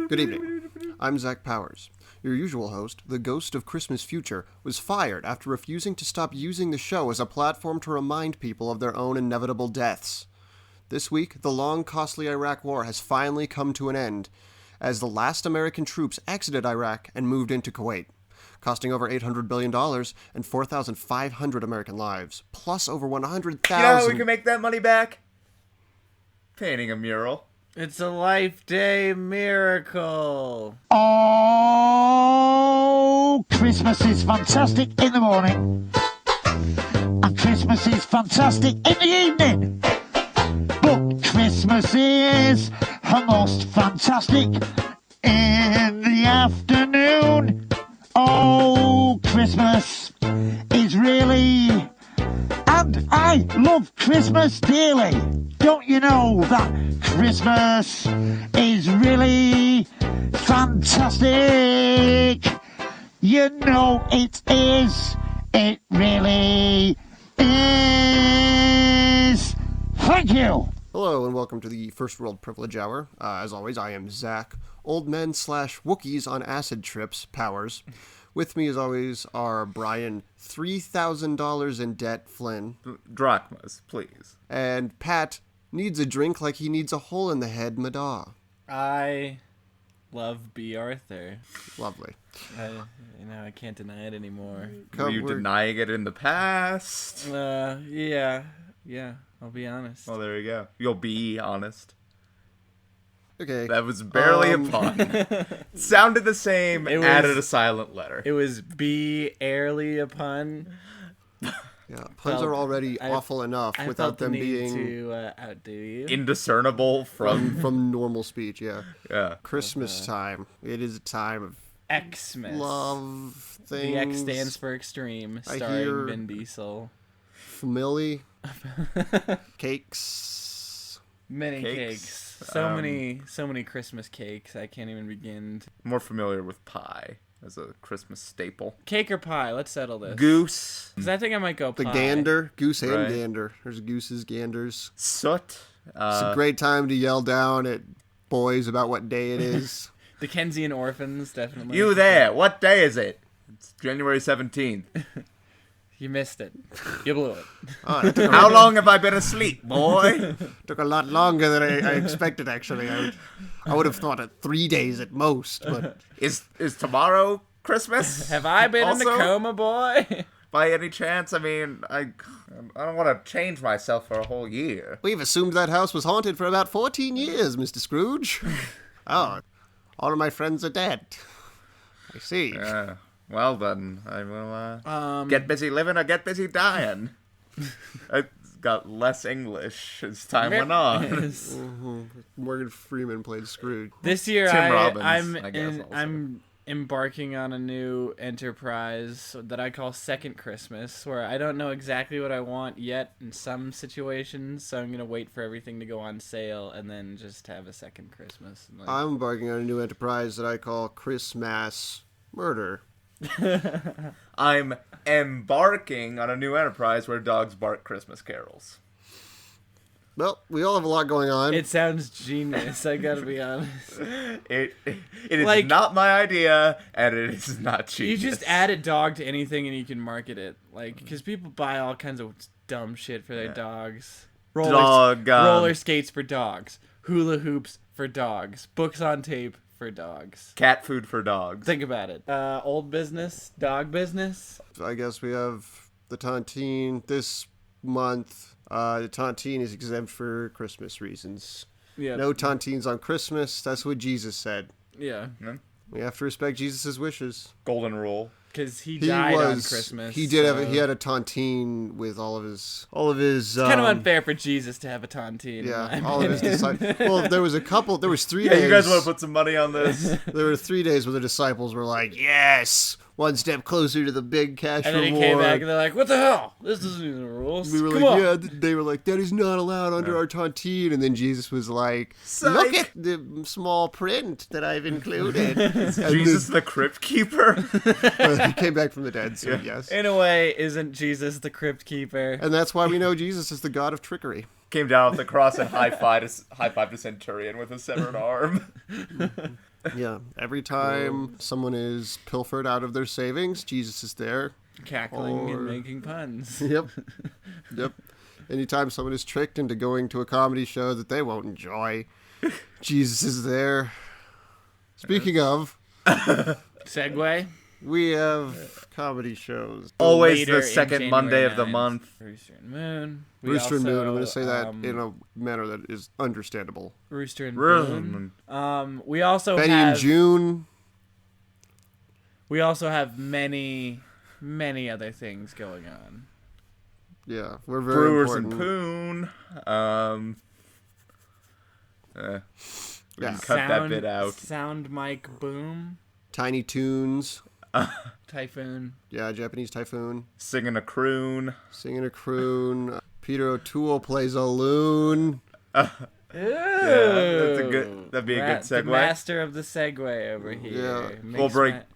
Good evening. I'm Zach Powers. Your usual host, the ghost of Christmas Future, was fired after refusing to stop using the show as a platform to remind people of their own inevitable deaths. This week, the long, costly Iraq War has finally come to an end, as the last American troops exited Iraq and moved into Kuwait, costing over $800 billion and 4,500 American lives, plus over 100,000... You know how we can make that money back? Painting a mural. It's a life day miracle. Oh, Christmas is fantastic in the morning, and Christmas is fantastic in the evening. But Christmas is most fantastic in the afternoon. Oh, Christmas is really... And I love Christmas dearly. Don't you know that Christmas is really fantastic? You know it is. It really is. Thank you. Hello and welcome to the First World Privilege Hour. As always, I am Zach, old men / Wookiees on acid trips, Powers. With me, as always, are Brian, $3,000 in debt, Flynn. Drachmas, please. And Pat, needs a drink like he needs a hole in the head, Medaugh. I love B. Arthur. Lovely. I can't deny it anymore. Were you denying it in the past? Yeah, I'll be honest. Well, there you go. You'll be honest. Okay. That was barely a pun. Sounded the same, added a silent letter. It was be airly a pun. Yeah, puns are already awful enough without them being to outdo you. Indiscernible from normal speech. Yeah. Yeah. Christmas time. It is a time of Xmas. love things. The X stands for extreme, starring Vin Diesel. Family. Cakes. Many cakes. So many Christmas cakes. I can't even begin to... More familiar with pie as a Christmas staple. Cake or pie? Let's settle this. Goose. Because I think I might go pie. The gander. Goose and Right. gander. There's gooses, ganders. Soot. It's a great time to yell down at boys about what day it is. The Dickensian orphans, definitely. You there. What day is it? It's January 17th. You missed it. You blew it. How long have I been asleep, boy? Took a lot longer than I expected, actually. I would have thought it 3 days at most, but... Is tomorrow Christmas? Have I been in Also? the coma, boy? By any chance? I mean, I don't want to change myself for a whole year. We've assumed that house was haunted for about 14 years, Mr. Scrooge. Oh, all of my friends are dead. I see. Yeah. Well then, I will get busy living or get busy dying. I got less English as time went on. Morgan Freeman played Scrooge. This year, Tim Robbins, I guess, also. I'm embarking on a new enterprise that I call Second Christmas, where I don't know exactly what I want yet in some situations, so I'm going to wait for everything to go on sale and then just have a second Christmas. I'm embarking on a new enterprise that I call Christmas Murder. I'm embarking on a new enterprise where dogs bark Christmas carols. Well, we all have a lot going on. It sounds genius, I gotta be honest. It is not my idea, and it is not genius. You just add a dog to anything and you can market it. Because people buy all kinds of dumb shit for their dogs. Roller skates for dogs. Hula hoops for dogs. Books on tape for dogs. Cat food for dogs. Think about it. Old business, dog business. I guess we have the Tontine this month. The Tontine is exempt for Christmas reasons. Yeah. No Tontines on Christmas. That's what Jesus said. Yeah. We have to respect Jesus' wishes. Golden rule. Because he died on Christmas. He did he had a tontine with all of his. It's kind of unfair for Jesus to have a tontine. Yeah, all of his disciples. Well, there was 3 days. Yeah, you guys want to put some money on this? There were 3 days where the disciples were like, "Yes, one step closer to the big cash And then reward. he came back and they're like, what the hell? This isn't even the rules. We were Come like, on. yeah, they were like, that is not allowed under our tontine. And then Jesus was like, look at the small print that I've included. Jesus the Crypt Keeper? He came back from the dead, so yes. In a way, isn't Jesus the Crypt Keeper? And that's why we know Jesus is the god of trickery. Came down off the cross and high-fived a centurion with a severed arm. Yeah, every time someone is pilfered out of their savings, Jesus is there. Cackling and making puns. Yep. Yep. Anytime someone is tricked into going to a comedy show that they won't enjoy, Jesus is there. Speaking of, Segue. we have comedy shows. Always Later the in second Monday January of the 9th. month. Rooster and Moon. Rooster and Moon, I'm going to also, say that in a manner that is understandable. Rooster and Moon. Moon. We also Benny have and June. We also have many other things going on. Yeah, we're very Brewers important. and Poon. We Yeah. can cut that bit out. Sound mic boom. Tiny Toons. Typhoon. Yeah, Japanese Typhoon. Singing a croon. Singing a croon. Peter O'Toole plays a loon. Yeah, that'd be a good The segue. master of the segue over here. Yeah.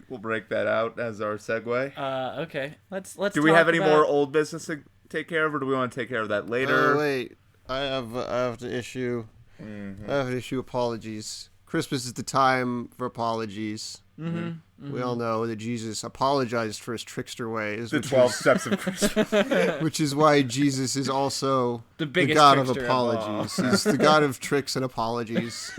We'll break that out as our segue. Okay. Let's. Do we have any talk more about- old business to take care of, or do we want to take care of that later? Oh, wait. I have to issue. I have to issue apologies. Christmas is the time for apologies. We all know that Jesus apologized for his trickster ways, The 12 steps of Christmas. which is why Jesus is also The the biggest god of trickster of all. apologies. He's the god of tricks and apologies.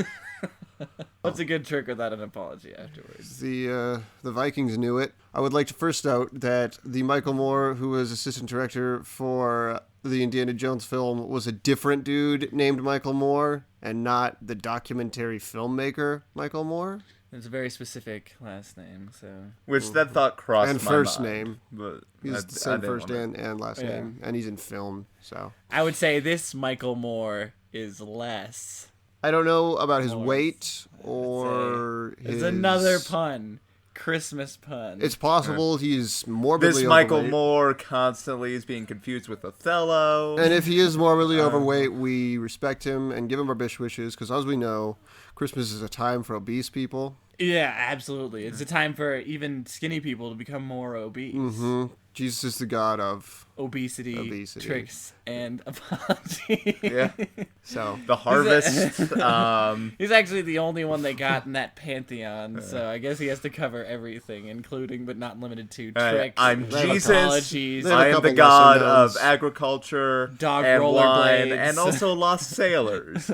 What's a good trick without an apology afterwards? The Vikings knew it. I would like to first note that the Michael Moore, who was assistant director for the Indiana Jones film, was a different dude named Michael Moore, and not the documentary filmmaker Michael Moore. It's a very specific last name, so Which that thought crossed And my first mind, name. But He's the same first and and last Yeah. name, and he's in film. So I would say this Michael Moore is less. I don't know about his Moore. weight or his. It's another pun. Christmas pun. It's possible he's morbidly This Michael overweight. Moore constantly is being confused with Othello. And if he is morbidly overweight, we respect him and give him our best wishes, because as we know, Christmas is a time for obese people. Yeah, absolutely. It's a time for even skinny people to become more obese. Jesus is the god of Obesity, tricks, and apology. Yeah. so. The harvest. He's actually the only one they got in that pantheon, so I guess he has to cover everything, including but not limited to tricks, I'm Jesus. apologies, They have a I am couple the god lesser of knows. agriculture, Dog and wine, rollerblades. and also lost sailors.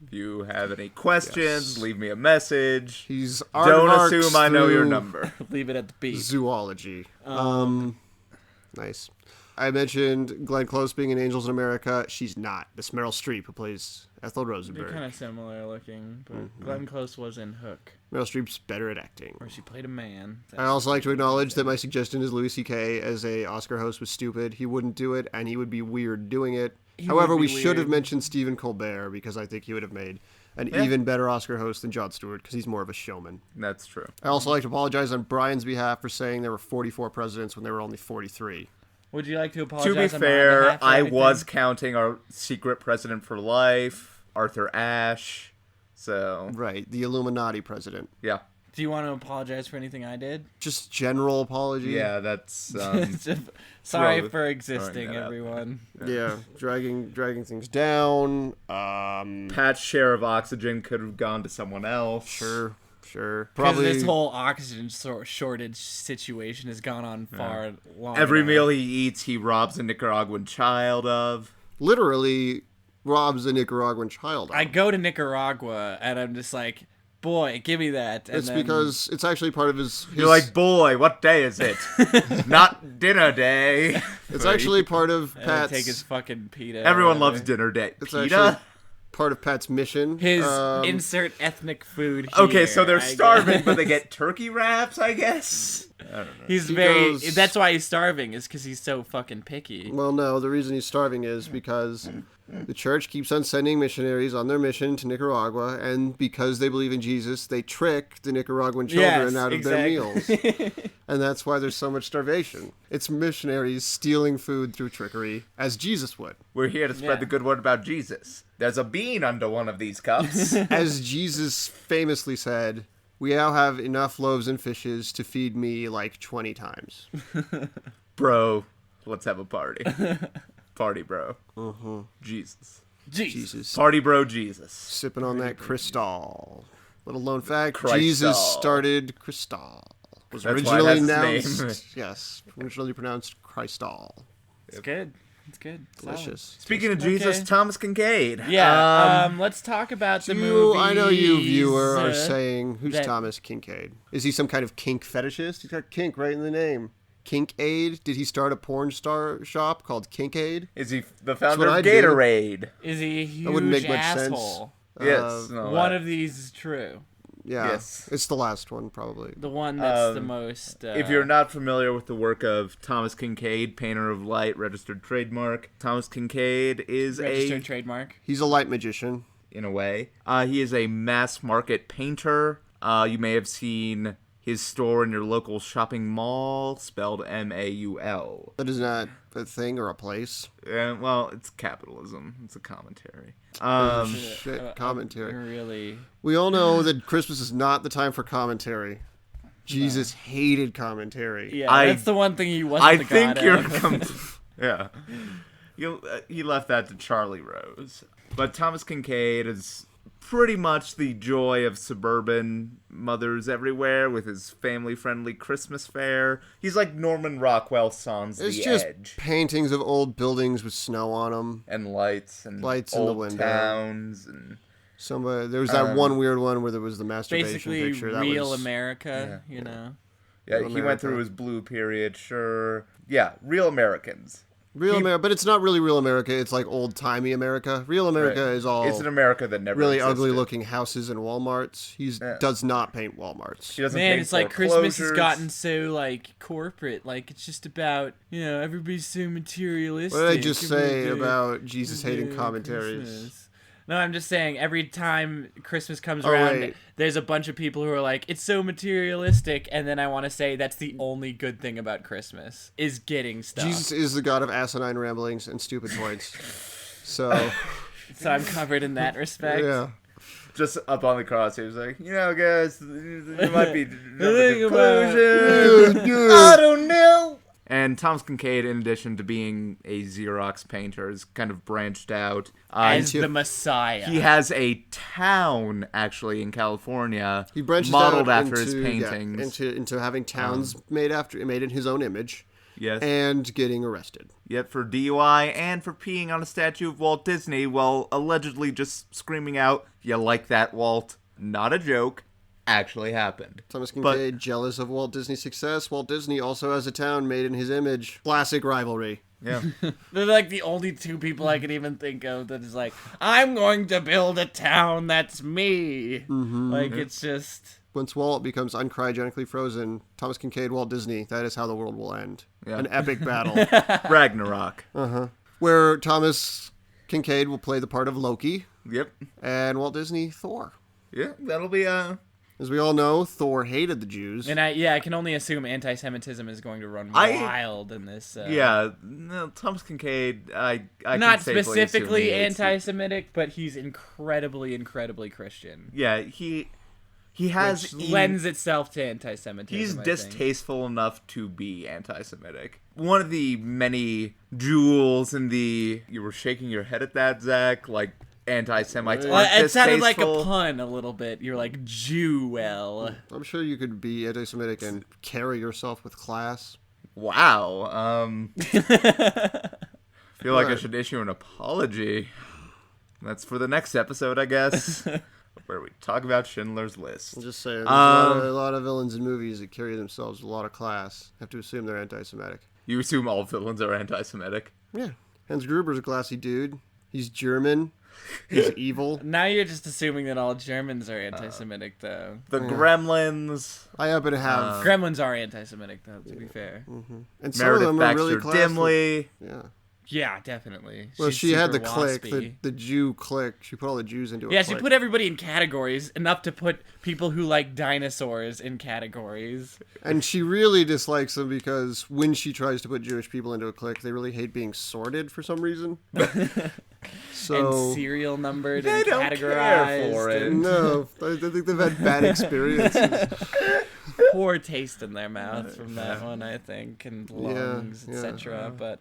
If you have any questions, leave me a message. He's Don't aardvarks assume I know your through number. leave it at the beat. Zoology. Nice. I mentioned Glenn Close being in Angels in America. She's not. It's Meryl Streep who plays Ethel They're Rosenberg. kind of similar looking, but Glenn Close was in Hook, Meryl Streep's better at acting. where she played a man. I also like to acknowledge that my suggestion is Louis C.K. as a Oscar host was stupid. He wouldn't do it, and he would be weird doing it. However, would we be should have weird. mentioned Stephen Colbert, because I think he would have made an even better Oscar host than Jon Stewart, because he's more of a showman. That's true. I also like to apologize on Brian's behalf for saying there were 44 presidents when there were only 43. Would you like to apologize? To be on my fair, behalf for I anything? was counting our secret president for life, Arthur Ashe. So, Right, the Illuminati president. yeah. Do you want to apologize for anything I did? Just general apology. Yeah, that's... Sorry throw- for existing, that out. everyone. Yeah, dragging things down. Pat's share of oxygen could have gone to someone else. Sure. Because Probably this whole oxygen shortage situation has gone on far long. Every enough. meal he eats, he robs a Nicaraguan child of. literally robs a Nicaraguan child. I go to Nicaragua and I'm just like, boy, give me that. And It's then, because it's actually part of his You're like, boy, what day is it? Not dinner day. it's actually part of and Pat's. take his fucking pita. Everyone or loves whatever. dinner day. It's PETA? actually part of Pat's mission. His insert ethnic food. Okay, here, so they're I starving, guess. but they get turkey wraps, I guess. I don't know. He's He very. goes- That's why he's starving. Is because he's so fucking picky. Well, no, the reason he's starving is because the church keeps on sending missionaries on their mission to Nicaragua, and because they believe in Jesus, they trick the Nicaraguan children out of their meals. And that's why there's so much starvation. It's missionaries stealing food through trickery, as Jesus would. We're here to spread the good word about Jesus. There's a bean under one of these cups. As Jesus famously said, we now have enough loaves and fishes to feed me like 20 times. Bro, let's have a party. Party, bro. Jesus. Jesus. Party, bro, Jesus. Sipping on that Cristal. Little known fact, Cristal. Jesus started Cristal. Was That's why originally that's its name. announced, yes, originally pronounced Cristal. It's good. It's good. Delicious. Speaking of Jesus, Okay. Thomas Kincaid. Yeah. Let's talk about the movie. I know you, viewer, are saying, who's that- Thomas Kincaid? Is he some kind of kink fetishist? He's got kink right in the name. Kinkaid? Did he start a porn star shop called Kinkaid? Is he the founder what of I do. Gatorade? Is he a huge wouldn't make much asshole? Yes. no, One of these is true. Yeah, Yes. it's the last one, probably. The one that's the most. If you're not familiar with the work of Thomas Kincaid, painter of light, registered trademark, Thomas Kincaid is registered trademark. He's a light magician. in a way. He is a mass market painter. You may have seen his store in your local shopping mall, spelled M-A-U-L. That is not a thing or a place. Well, it's capitalism. It's a commentary. Shit, commentary. Really. We all know that Christmas is not the time for commentary. Jesus hated commentary. Yeah, that's the one thing he wasn't I the think god you're of. yeah. He left that to Charlie Rose. But Thomas Kincaid is pretty much the joy of suburban mothers everywhere with his family-friendly Christmas fair. He's like Norman Rockwell's son's It's The just Edge. paintings of old buildings with snow on them. And lights in and the old window. towns and There was that one weird one where there was the masturbation Basically, picture. That real was, America, you know. yeah, Real he America. went through his blue period, sure. Yeah, real Americans. Real America, but it's not really real America. It's like old-timey America. Real America Right. is all It's an America that never really existed. ugly-looking houses and Walmarts. He does not paint Walmarts. He doesn't Man, paint it's like Christmas has foreclosures. gotten so like corporate. Like it's just about everybody's so materialistic. What did I just say Everybody- about Jesus hating Yeah, commentaries? Christmas. No, I'm just saying every time Christmas comes Oh, around, wait. there's a bunch of people who are like, it's so materialistic, and then I want to say that's the only good thing about Christmas is getting stuff. Jesus is the god of asinine ramblings and stupid points. So, So I'm covered in that respect. yeah. Just up on the cross, he was like, guys, there might be Think about- conclusion. I don't know. And Thomas Kincaid, in addition to being a Xerox painter, is kind of branched out. As the Messiah. He has a town, actually, in California, He branches modeled out after his into- yeah, paintings. into having towns made in his own image Yes. and getting arrested. Yet for DUI and for peeing on a statue of Walt Disney while allegedly just screaming out, "You like that, Walt?" Not a joke. Actually happened. Thomas Kincaid, jealous of Walt Disney's success. Walt Disney also has a town made in his image. Classic rivalry. Yeah. They're like the only two people I could even think of that is like, I'm going to build a town that's me. Like, it's just... Once Walt becomes uncriogenic frozen, Thomas Kincaid, Walt Disney, that is how the world will end. Yeah. An epic battle. Ragnarok. Where Thomas Kincaid will play the part of Loki, Yep. and Walt Disney, Thor. Yeah, that'll be As we all know, Thor hated the Jews. And I can only assume anti-Semitism is going to run wild in this. no, Thomas Kincaid, I Not can safely assume specifically he hates it. anti-Semitic, but he's incredibly, incredibly Christian. Yeah, he has Which lends itself to anti-Semitism. he's I think. distasteful enough to be anti-Semitic. One of the many jewels in the... You were shaking your head at that, Zach? Like, anti-Semites Well, aren't it sounded like a distasteful. pun a little bit. You're like, Jewel. I'm sure you could be anti-Semitic and carry yourself with class. Wow. Feel like I Right. should issue an apology. That's for the next episode, I guess. Where we talk about Schindler's List. I'm just saying, there's a lot of villains in movies that carry themselves with a lot of class. Have to assume they're anti-Semitic. You assume all villains are anti-Semitic? Yeah. Hans Gruber's a classy dude. He's German. He's evil. Now you're just assuming that all Germans are anti-Semitic, though. The Gremlins. I happen to have... Gremlins are anti-Semitic, though, to be fair. and some of Meredith them are really Baxter classy. Dimly. Yeah. Yeah, definitely. Well, She's she had the super clique, waspy. the Jew clique. She put all the Jews into a Yeah, clique. she put everybody in categories, enough to put people who like dinosaurs in categories. And she really dislikes them because when she tries to put Jewish people into a clique, they really hate being sorted for some reason. So And serial numbered They and don't categorized. care for it. and no, I think they've had bad experiences. poor taste in their mouth from that one, I think, and lungs, yeah. etc. But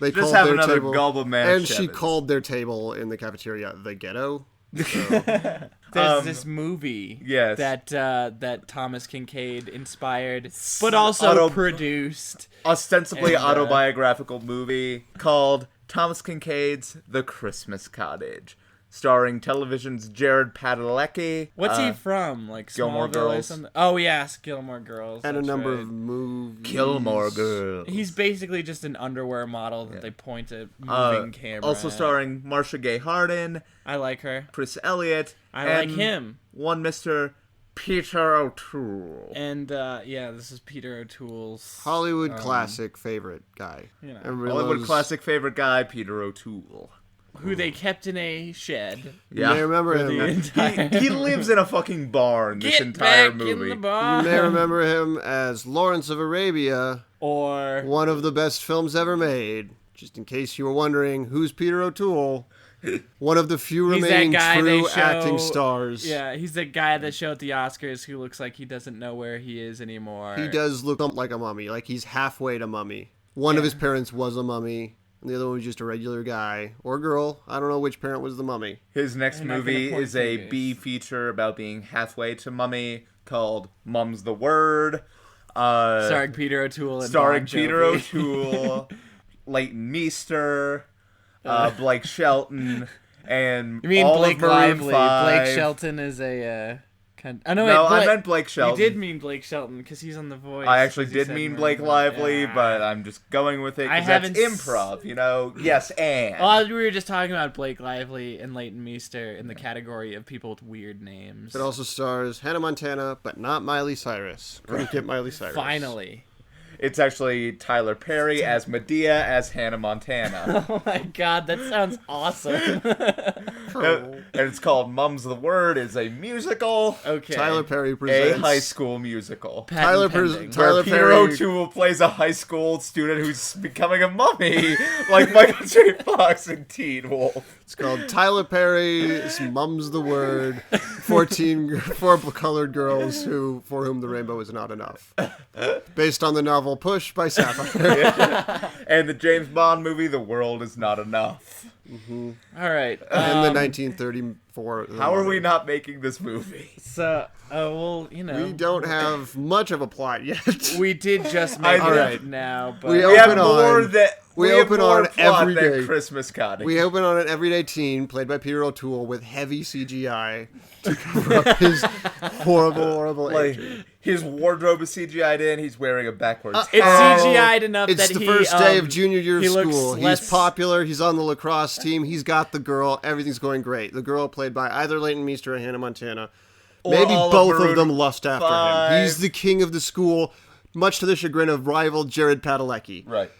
They Just called have their another table, gulp of and she Manischewitz. called their table in the cafeteria the ghetto. there's this movie yes. that Thomas Kincaid inspired, but also produced. Ostensibly And, autobiographical movie called Thomas Kincaid's The Christmas Cottage, starring television's Jared Padalecki. What's he from? Like Gilmore Smallville or Girls. something? Oh yes, Gilmore Girls. And a that's number right. of movies. Gilmore Girls. He's basically just an underwear model that they point a moving camera. Also at. starring Marcia Gay Harden, I like her. Chris Elliott, I and like him. one Mr. Peter O'Toole. And yeah, this is Peter O'Toole's Hollywood classic favorite guy. You know. Everybody Hollywood loves- classic favorite guy, Peter O'Toole. who they kept in a shed. You may remember For the him. entire He lives in a fucking barn this Get entire back movie. in the You bar. may remember him as Lawrence of Arabia, Or one of the best films ever made. Just in case you were wondering, who's Peter O'Toole? One of the few He's that remaining guy true they show- acting stars. yeah, he's the guy that showed at the Oscars who looks like he doesn't know where he is anymore. He does look like a mummy, like he's halfway to mummy. One of his parents was a mummy, and the other one was just a regular guy or girl. I don't know which parent was the mummy. His next I'm not gonna movie point is a fingers. B feature about being halfway to Mummy called Mum's the Word. Starring Peter O'Toole and starring Bon Jovi. Peter O'Toole, Leighton Meester, Blake Shelton, and You mean all Blake of Maroon Lively? 5. Blake Shelton is a. Oh no! No, wait, I meant Blake Shelton. You did mean Blake Shelton because he's on The Voice. I actually 'cause you did said mean Maroon Blake 5. Lively, Yeah. but I'm just going with it I because that's haven't s- improv, you know? Yes, and. Well, we were just talking about Blake Lively and Leighton Meester in the category of people with weird names. It also stars Hannah Montana, but not Miley Cyrus. Couldn't get Miley Cyrus. Finally. It's actually Tyler Perry as Medea as Hannah Montana. Oh my god, that sounds awesome. And it's called Mum's the Word. It's a musical. Okay. Tyler Perry A presents. high school musical. Patent Tyler pending. Tyler Where Peter Perry- O'Toole plays a high school student who's becoming a mummy, like Michael J. Fox in Teen Wolf. It's called Tyler Perry's Mum's the Word. 4 colored girls for whom the rainbow is not enough. Based on the novel Push by Sapphire. And the James Bond movie, The World Is Not Enough. All right. In the 1934. How are we not making this movie? So, well, you know, We don't have much of a plot yet. we did just make All it right. now, but We We open have more on- than we have open more on plot every than day. Christmas Cottage. We open on an everyday teen played by Peter O'Toole with heavy CGI to cover up his horrible like aging. his wardrobe is CGI'd in. He's wearing a backwards it's hat. CGI'd enough It's that the he, first day of junior year of he looks school. less- He's popular. He's on the lacrosse team. He's got the girl. Everything's going great. The girl played by either Leighton Meester or Hannah Montana. Or Maybe all of both of Maroon them lust after 5. him. He's the king of the school, much to the chagrin of rival Jared Padalecki. Right.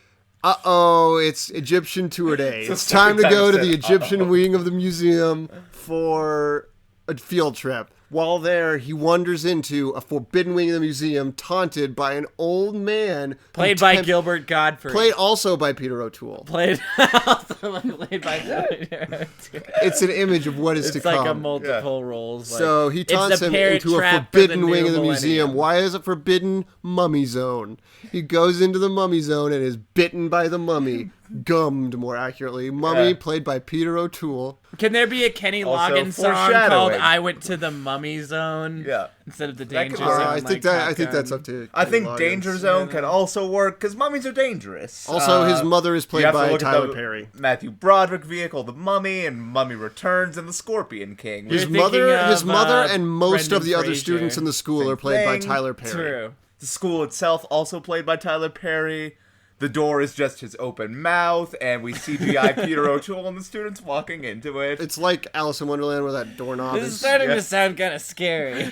Uh-oh, it's Egyptian tour day. It's It's the time to second go to time the I said, Egyptian wing of the museum for a field trip. While there, he wanders into a forbidden wing of the museum, taunted by an old man. who played by tempt- Gilbert Godfrey. Played also by Peter O'Toole. Played also played by Peter O'Toole. It's an image of what is It's to like come. a multiple roles. Like, So he taunts it's the him Parrot into a Trap for the forbidden new wing of the millennium. museum. Why is it forbidden? Mummy zone. He goes into the mummy zone and is bitten by the mummy. Gummed, more accurately. Mummy, Yeah. played by Peter O'Toole. Can there be a Kenny Also Loggins song foreshadowing. called "I Went to the Mummy Zone"? Yeah. Instead of the That Danger could Zone. work. I like think Top that's Gun. up to. I Kenny think Loggins. Danger Zone can also work because mummies are dangerous. Also, his mother is you played have to by look at Tyler the Perry. Matthew Broderick vehicle, The Mummy, and Mummy Returns, and The Scorpion King. You're His thinking mother, of, and most Brendan of the other Fraser. students in the school Same are played by thing. Tyler Perry. True. The school itself also played by Tyler Perry. The door is just his open mouth, and we CGI Peter O'Toole and the students walking into it. It's like Alice in Wonderland where that doorknob This is starting to sound kind of scary.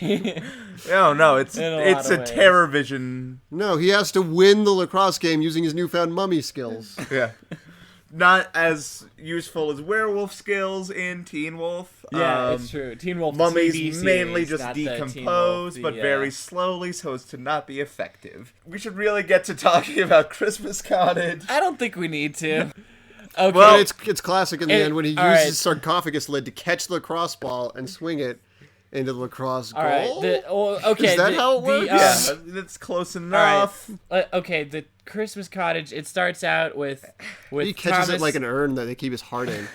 No, it's In a lot it's of a ways. terror vision. No, he has to win the lacrosse game using his newfound mummy skills. Yeah. Not as useful as werewolf skills in Teen Wolf. Yeah, it's true. Teen Wolf Mummies TV mainly series, just not the Teen decompose, Wolf, but the, very slowly so as to not be effective. We should really get to talking about Christmas Cottage. I don't think we need to. Okay. Well, it's classic in the It- end when he uses all right. his sarcophagus lid to catch the lacrosse ball and swing it into the lacrosse goal. all right. Okay. Is that how it works? Yeah, that's close enough. Okay, the Christmas Cottage. It starts out with He catches Thomas, it like an urn that they keep his heart in.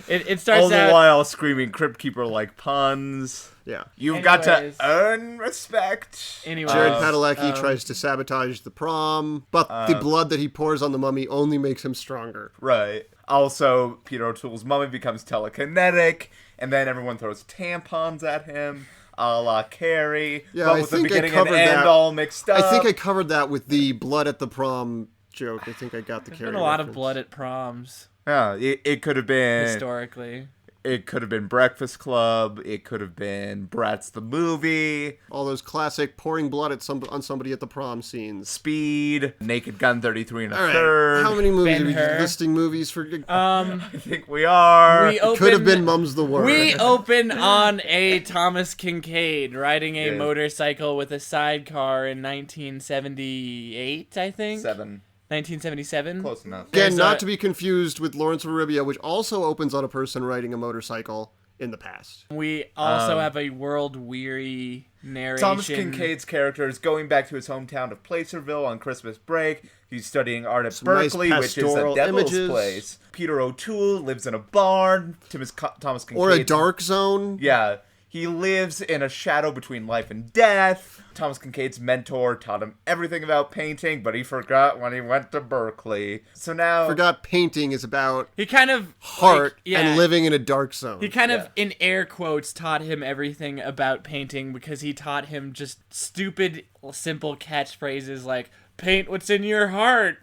It starts All the out. while screaming Crypt Keeper like puns. Yeah. You've got to Anyways. earn respect. Anyways, Jared Padalecki tries to sabotage the prom, but the blood that he pours on the mummy only makes him stronger. Right. Also, Peter O'Toole's mummy becomes telekinetic, and then everyone throws tampons at him, a la Carrie. Yeah, but I with the think I beginning and covered end that. all mixed up. I think I covered that with the blood at the prom joke. I think I got the there's Carrie been a lot of reference. blood at proms Yeah, it could have been. historically. It could have been Breakfast Club. It could have been Bratz the movie. All those classic pouring blood at on somebody at the prom scenes. Speed. Naked Gun 33 and a All right, third. how many movies are we Ben-Hur. listing movies for? I think we are. We open, Could have been Mum's the Word. We open on a Thomas Kincaid riding a Yeah. motorcycle with a sidecar in 1978, I think. 1977. Close enough. Again, There's not a- to be confused with Lawrence of Arabia, which also opens on a person riding a motorcycle in the past. We also have a world-weary narration. Thomas Kincaid's character is going back to his hometown of Placerville on Christmas break. He's studying art at Some nice Berkeley, which is a pastoral devil's images. place. Peter O'Toole lives in a barn. Thomas Kincaid. Or a dark zone. Yeah. He lives in a shadow between life and death. Thomas Kincaid's mentor taught him everything about painting, but he forgot when he went to Berkeley. So now... Forgot painting is about He kind of heart like, yeah, and living in a dark zone. He kind of, Yeah. in air quotes, taught him everything about painting because he taught him just stupid, simple catchphrases like "paint what's in your heart"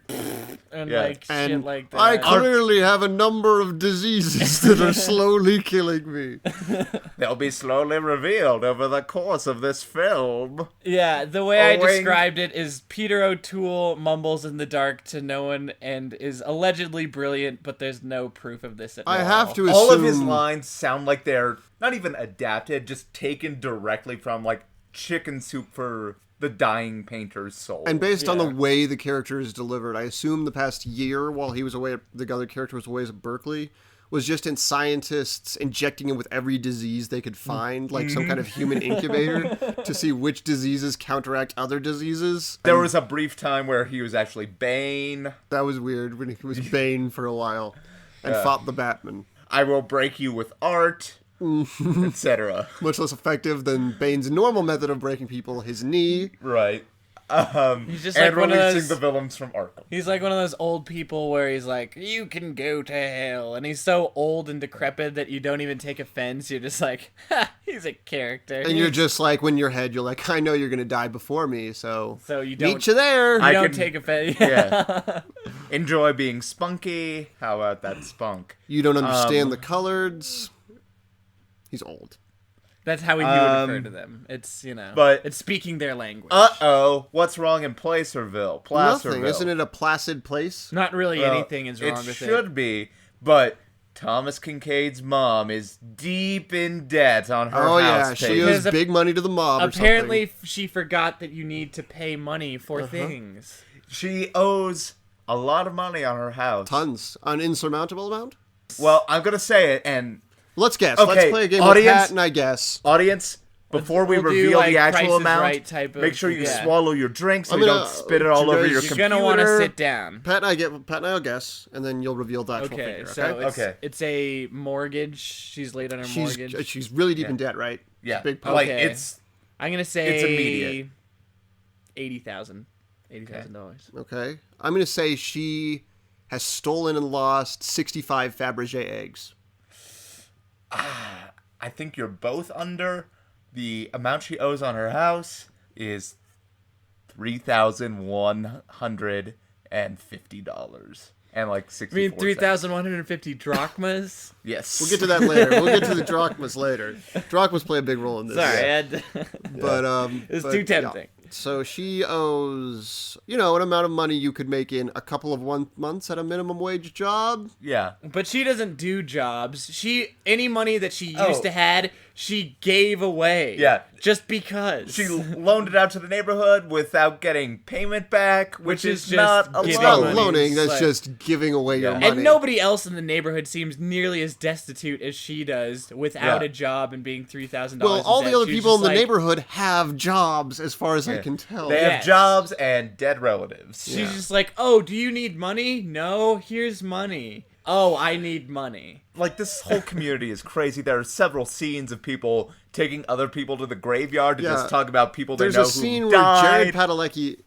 and Yeah. like and shit like that. I clearly have a number of diseases that are slowly killing me. They'll be slowly revealed over the course of this film. Yeah, the way I Owing- described it is Peter O'Toole mumbles in the dark to no one and is allegedly brilliant, but there's no proof of this at all. I have to assume All of his lines sound like they're not even adapted, just taken directly from, like, Chicken Soup for the Dying Painter's Soul. And based on the Yeah. way the character is delivered, I assume the past year while he was away, the other character was away at Berkeley, was just in scientists injecting him with every disease they could find, like some kind of human incubator, to see which diseases counteract other diseases. There was a brief time where he was actually Bane. That was weird when he was Bane for a while and fought the Batman. I will break you with art, etc. Much less effective than Bane's normal method of breaking people, his knee. Right. He's just And like one of releasing those. the villains from Arkham. He's like one of those old people where he's like, "You can go to hell," and he's so old and decrepit that you don't even take offense. You're just like, "Ha, he's a character." And you're just like, when in your head, you're like, I know you're going to die before me, so you don't. meet you there. You I don't can- take offense. Yeah. Enjoy being spunky. How about that spunk? You don't understand the colors. He's old. That's how he would refer to them. It's but- it's speaking their language. Uh-oh. What's wrong in Placerville? Placerville. Nothing. Isn't it a placid place? Not really Well, anything is wrong it with should be, but Thomas Kincaid's mom is deep in debt on her Oh, yeah. house She payment. owes Because big money to the mob or Apparently, something. she forgot that you need to pay money for things. She owes a lot of money on her house. Tons. An insurmountable amount? Well, I'm going to say it, and Let's guess. Okay, Let's play a game audience- with Pat and I guess. audience, before we we'll do, reveal like, the Price actual is amount, Right type of- make sure you yeah. swallow your drink so I'm you gonna- don't spit it all you over guys- your You're computer. gonna want to sit down. Pat and I'll guess, and then you'll reveal the actual Okay, figure, so okay? Okay. it's a mortgage. She's late on her mortgage. She's really deep in debt, right? Yeah, Big pump. like, Okay. it's... I'm gonna say It's immediate. $80,000. $80,000. Okay. I'm going to say she has stolen and lost 65 Fabergé eggs. I think you're both under. The amount she owes on her house is $3,150. $3,150 and like 64 You mean cents. 3,150 drachmas? Yes. We'll get to that later. We'll get to the drachmas later. Drachmas play a big role in this. Sorry, It's too tempting. So she owes, an amount of money you could make in a couple of months at a minimum wage job. Yeah. But she doesn't do jobs. Any money that she used to had, she gave away. Yeah. Just because. She loaned it out to the neighborhood without getting payment back, which is just not a giving Not loan. money. loaning, that's Like- just giving away your Yeah. money. And nobody else in the neighborhood seems nearly as destitute as she does without Yeah. a job and being $3,000 Well, all in the debt. other She was people in just the like- neighborhood have jobs, as far as I can tell. They have Yes. jobs and dead relatives. She's just like, oh, do you need money? No, here's money. Oh, I need money. Like, this whole community is crazy. There are several scenes of people taking other people to the graveyard to Yeah. just talk about people they There's know a scene who where died. Jared Padalecki.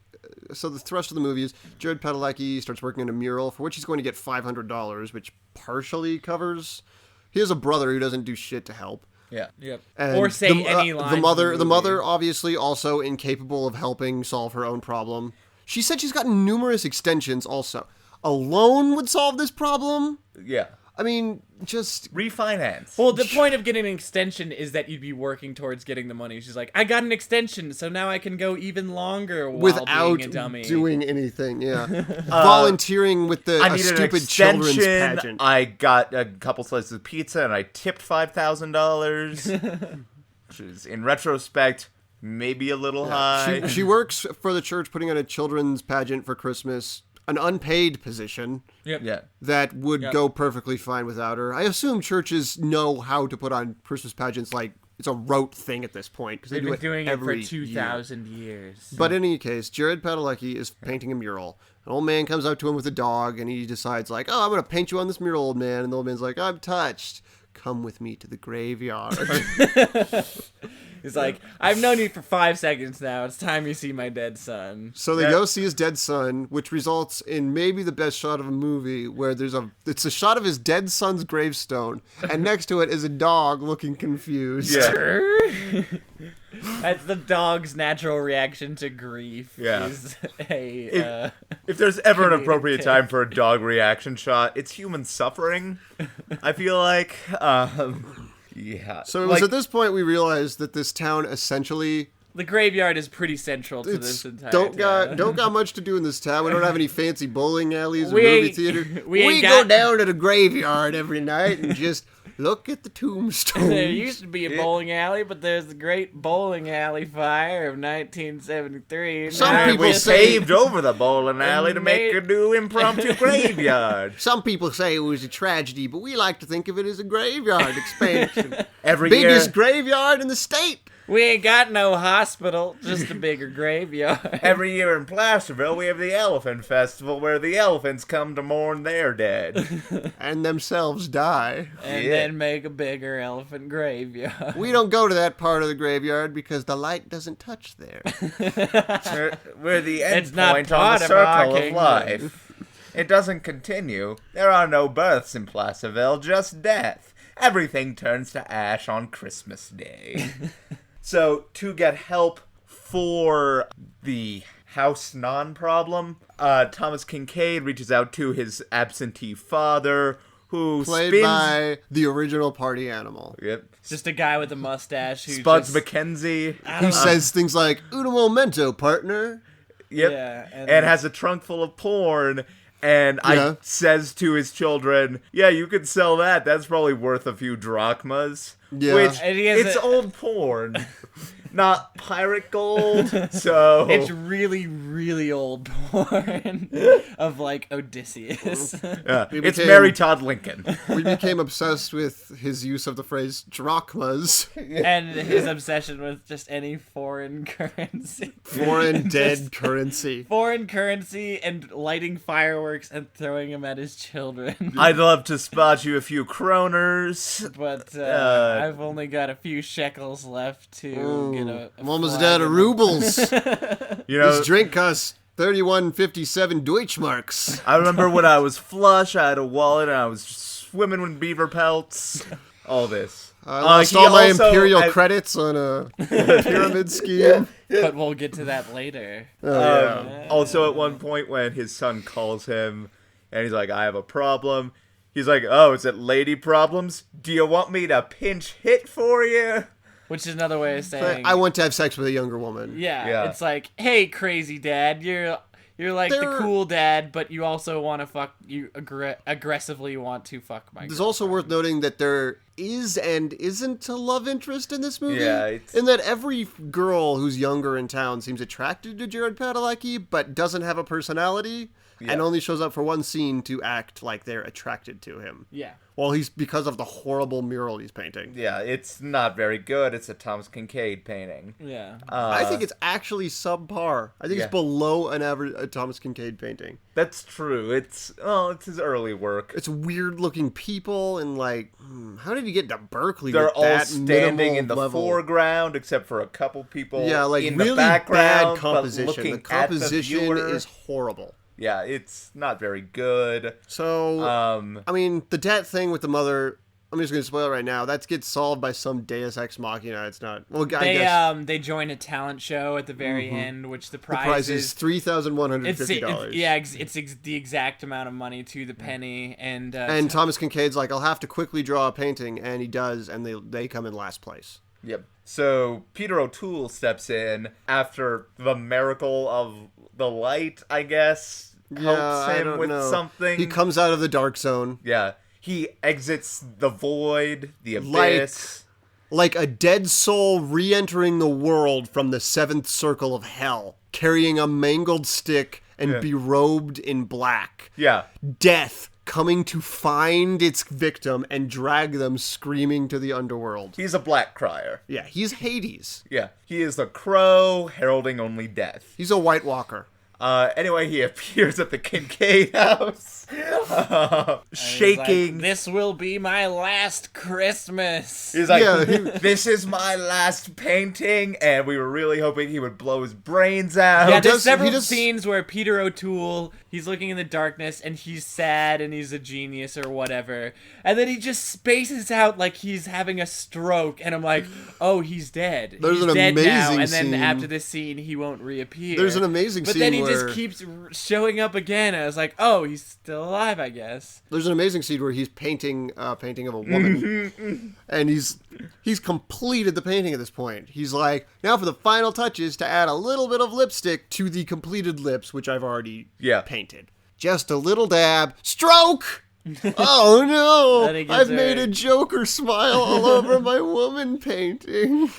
So the thrust of the movie is Jared Padalecki starts working on a mural for which he's going to get $500, which partially covers. He has a brother who doesn't do shit to help. Yeah. Yep. And Or say any line. The mother, obviously also incapable of helping solve her own problem. She said she's gotten numerous extensions. Also, a loan would solve this problem. Yeah. I mean, just Refinance. Well, the point of getting an extension is that you'd be working towards getting the money. She's like, I got an extension, so now I can go even longer while without being a dummy. doing anything. Yeah, volunteering with I a needed an stupid children's extension. pageant. I got a couple slices of pizza and I tipped $5,000. Which is, in retrospect, maybe a little high. She works for the church putting on a children's pageant for Christmas, an unpaid position Yep. Yeah. that would go perfectly fine without her. I assume churches know how to put on Christmas pageants, like it's a rote thing at this point because They've do been it doing it for every 2,000 years. But in any case, Jared Padalecki is painting a mural. An old man comes up to him with a dog, and he decides, like, oh, I'm going to paint you on this mural, old man. And the old man's like, I'm touched. Come with me to the graveyard. He's like, I've known you for 5 seconds now. It's time you see my dead son. So they go see his dead son, which results in maybe the best shot of a movie, where it's a shot of his dead son's gravestone, and next to it is a dog looking confused. Yeah. That's the dog's natural reaction to grief. Yeah. Is a, If there's ever an Comedic appropriate take. time for a dog reaction shot, it's human suffering. I feel like. Yeah. So it was at this point we realized that this town essentially the graveyard is pretty central to this entire don't town. got much to do in this town. We don't have any fancy bowling alleys or We movie ain't- theater. we ain't go got- down to the graveyard every night and just look at the tombstones. There used to be a bowling alley, but there's the Great Bowling Alley Fire of 1973. Some Now people we just- say- paved over the bowling alley to make a new impromptu graveyard. Some people say it was a tragedy, but we like to think of it as a graveyard expansion. Every Biggest year, graveyard in the state. We ain't got no hospital, just a bigger graveyard. every year in Placerville, we have the Elephant Festival where the elephants come to mourn their dead. And themselves die. And Yeah. then make a bigger elephant graveyard. We don't go to that part of the graveyard because the light doesn't touch there. We're the end It's not point on part the of our circle of kingdom. life. It doesn't continue. There are no births in Placerville, just death. Everything turns to ash on Christmas Day. So, to get help for the house non-problem, Thomas Kincaid reaches out to his absentee father, who Played spins... by the original party animal. Yep. Just a guy with a mustache who Spuds just... McKenzie. Who says things like, "Uno momento, partner." Yep. Yeah, and has a trunk full of porn. And Yeah. I says to his children, yeah, you could sell that. That's probably worth a few drachmas. Yeah. Which, And he has it's a- old porn. Not pirate gold. So... It's really, really old porn of, like, Odysseus. yeah, We it's became- Mary Todd Lincoln. We became obsessed with his use of the phrase drachmas, And his obsession with just any foreign currency. foreign dead currency. Foreign currency and lighting fireworks and throwing them at his children. I'd love to spot you a few kroners. But I've only got a few shekels left to get a I'm almost flag out of in the- rubles. You know, This drink costs 31.57 Deutschmarks. I remember when I was flush, I had a wallet, and I was swimming in beaver pelts. All this. I lost He all my also- imperial credits on a pyramid scheme. but we'll get to that later. Also, at one point when his son calls him and he's like, I have a problem, he's like, oh, is it lady problems? Do you want me to pinch hit for you? Which is another way of saying, I want to have sex with a younger woman. yeah, it's like, hey, crazy dad, you're like the cool dad, but you also want to fuck, you aggressively want to fuck my It's girlfriend. also worth noting that there is and isn't a love interest in this movie. Yeah, in that every girl who's younger in town seems attracted to Jared Padalecki, but doesn't have a personality, and only shows up for one scene to act like they're attracted to him. Yeah. Well, because of the horrible mural he's painting. Yeah, it's not very good. It's a Thomas Kincaid painting. Yeah. I think it's actually subpar. I think it's below an average Thomas Kincaid painting. That's true. It's his early work. It's weird looking people, and like, how did he get to Berkeley? They're with all that standing in the level? foreground, except for a couple people. Yeah, like in really the background, bad composition. But looking The composition at the viewer. is horrible. Yeah, it's not very good. So, I mean, the debt thing with the mother, I'm just going to spoil it right now. That gets solved by some Deus Ex Machina. It's not. Well, I guess They join a talent show at the very end, which the the prize is $3,150. It's the exact amount of money to the penny, and Thomas Kincaid's like, I'll have to quickly draw a painting, and he does, and they come in last place. Yep. So Peter O'Toole steps in after the miracle of the light, I guess, helps him with something. He comes out of the dark zone. Yeah. He exits the void, the abyss. Like a dead soul re-entering the world from the seventh circle of hell, carrying a mangled stick and berobed in black. Yeah. Death coming to find its victim and drag them screaming to the underworld. He's a black crier. Yeah, he's Hades. Yeah. He is the crow heralding only death. He's a White Walker. Anyway, he appears at the Kincaid house, shaking. Like, this will be my last Christmas. He's like, this is my last painting, and we were really hoping he would blow his brains out. Yeah, there's several scenes where Peter O'Toole, he's looking in the darkness, and he's sad, and he's a genius or whatever, and then he just spaces out like he's having a stroke, and I'm like, oh, he's dead. There's he's an dead amazing now, and then scene. after this scene, he won't reappear. There's an amazing but scene then he where just keeps showing up again, and I was like, oh, he's still alive, I guess. There's an amazing scene where he's painting a painting of a woman, and he's completed the painting at this point. He's like, now for the final touches to add a little bit of lipstick to the completed lips, which I've already painted. Just a little dab. Stroke! Oh no! I've made a Joker smile all over my woman painting.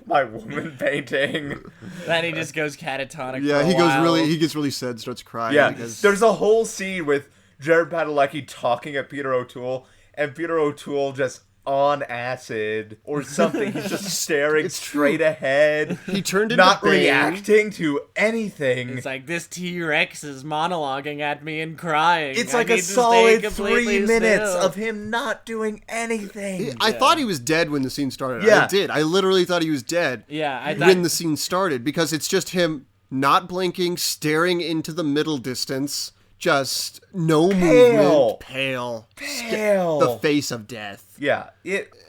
My woman painting. Then he just goes catatonic. Yeah, for a while. he gets really sad, starts crying. Yeah, because there's a whole scene with Jared Padalecki talking at Peter O'Toole, and Peter O'Toole just on acid or something. He's just staring straight ahead. He turned into not Bane. reacting to anything. It's like, this T-Rex is monologuing at me and crying. It's I like need a to stay solid 3 completely minutes still. of him not doing anything. I thought he was dead when the scene started. Yeah. I did. I literally thought he was dead. Yeah, I thought when the scene started, because it's just him not blinking, staring into the middle distance, just no movement, pale, the face of death. Yeah,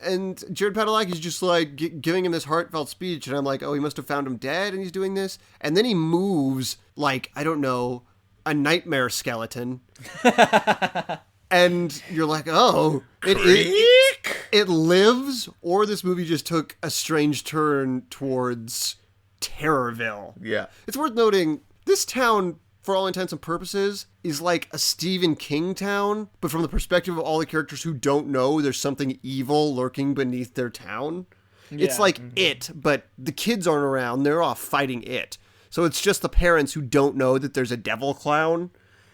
and Jared Padalecki's just like giving him this heartfelt speech, and I'm like, oh, he must have found him dead, and he's doing this, and then he moves like, I don't know, a nightmare skeleton. And you're like, oh, it lives, or this movie just took a strange turn towards Terrorville. Yeah. It's worth noting, this town, for all intents and purposes, is like a Stephen King town, but from the perspective of all the characters who don't know there's something evil lurking beneath their town. It's like It, but the kids aren't around, they're off fighting it. So it's just the parents who don't know that there's a devil clown.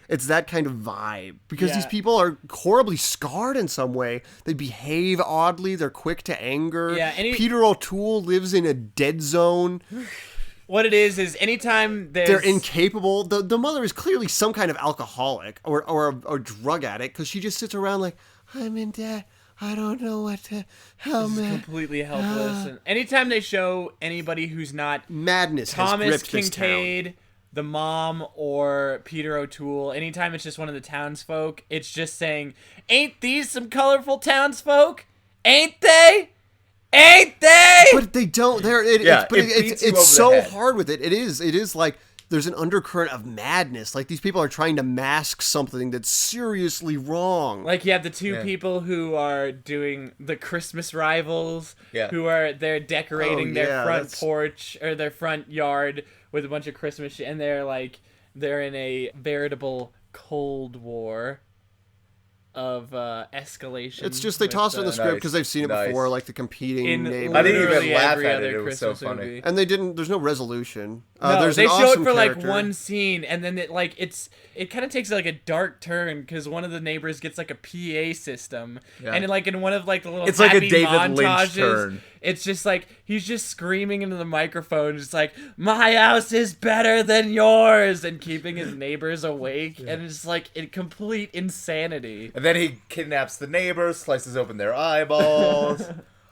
It's that kind of vibe. Because these people are horribly scarred in some way. They behave oddly. They're quick to anger. Yeah, Peter O'Toole lives in a dead zone. What it is anytime they're incapable. The mother is clearly some kind of alcoholic or drug addict, because she just sits around like, I'm in debt. I don't know what to help me. Completely helpless. And anytime they show anybody who's not madness, Thomas has gripped Kincaid, this town. The mom, or Peter O'Toole, anytime it's just one of the townsfolk, it's just saying, ain't these some colorful townsfolk? Ain't they? Ain't they? But But they don't. beats you over it's the so head. hard with it. It is like there's an undercurrent of madness. Like these people are trying to mask something that's seriously wrong. Like you have the two people who are doing the Christmas rivals, they're decorating their front porch or their front yard with a bunch of Christmas shit, and they're in a veritable Cold War of escalation. It's just they tossed it in the script because they've seen it before, like the competing neighbors. I didn't even laugh every at other it. It was so Christmas funny. movie. And they didn't. There's no resolution. No, there's they an show awesome it for character. like one scene, and then it kind of takes like a dark turn because one of the neighbors gets like a PA system, and in one of like the little it's like a happy David Lynch montages, turn. it's just like he's just screaming into the microphone, just like my house is better than yours, and keeping his neighbors awake, and it's like in complete insanity. And then he kidnaps the neighbors, slices open their eyeballs.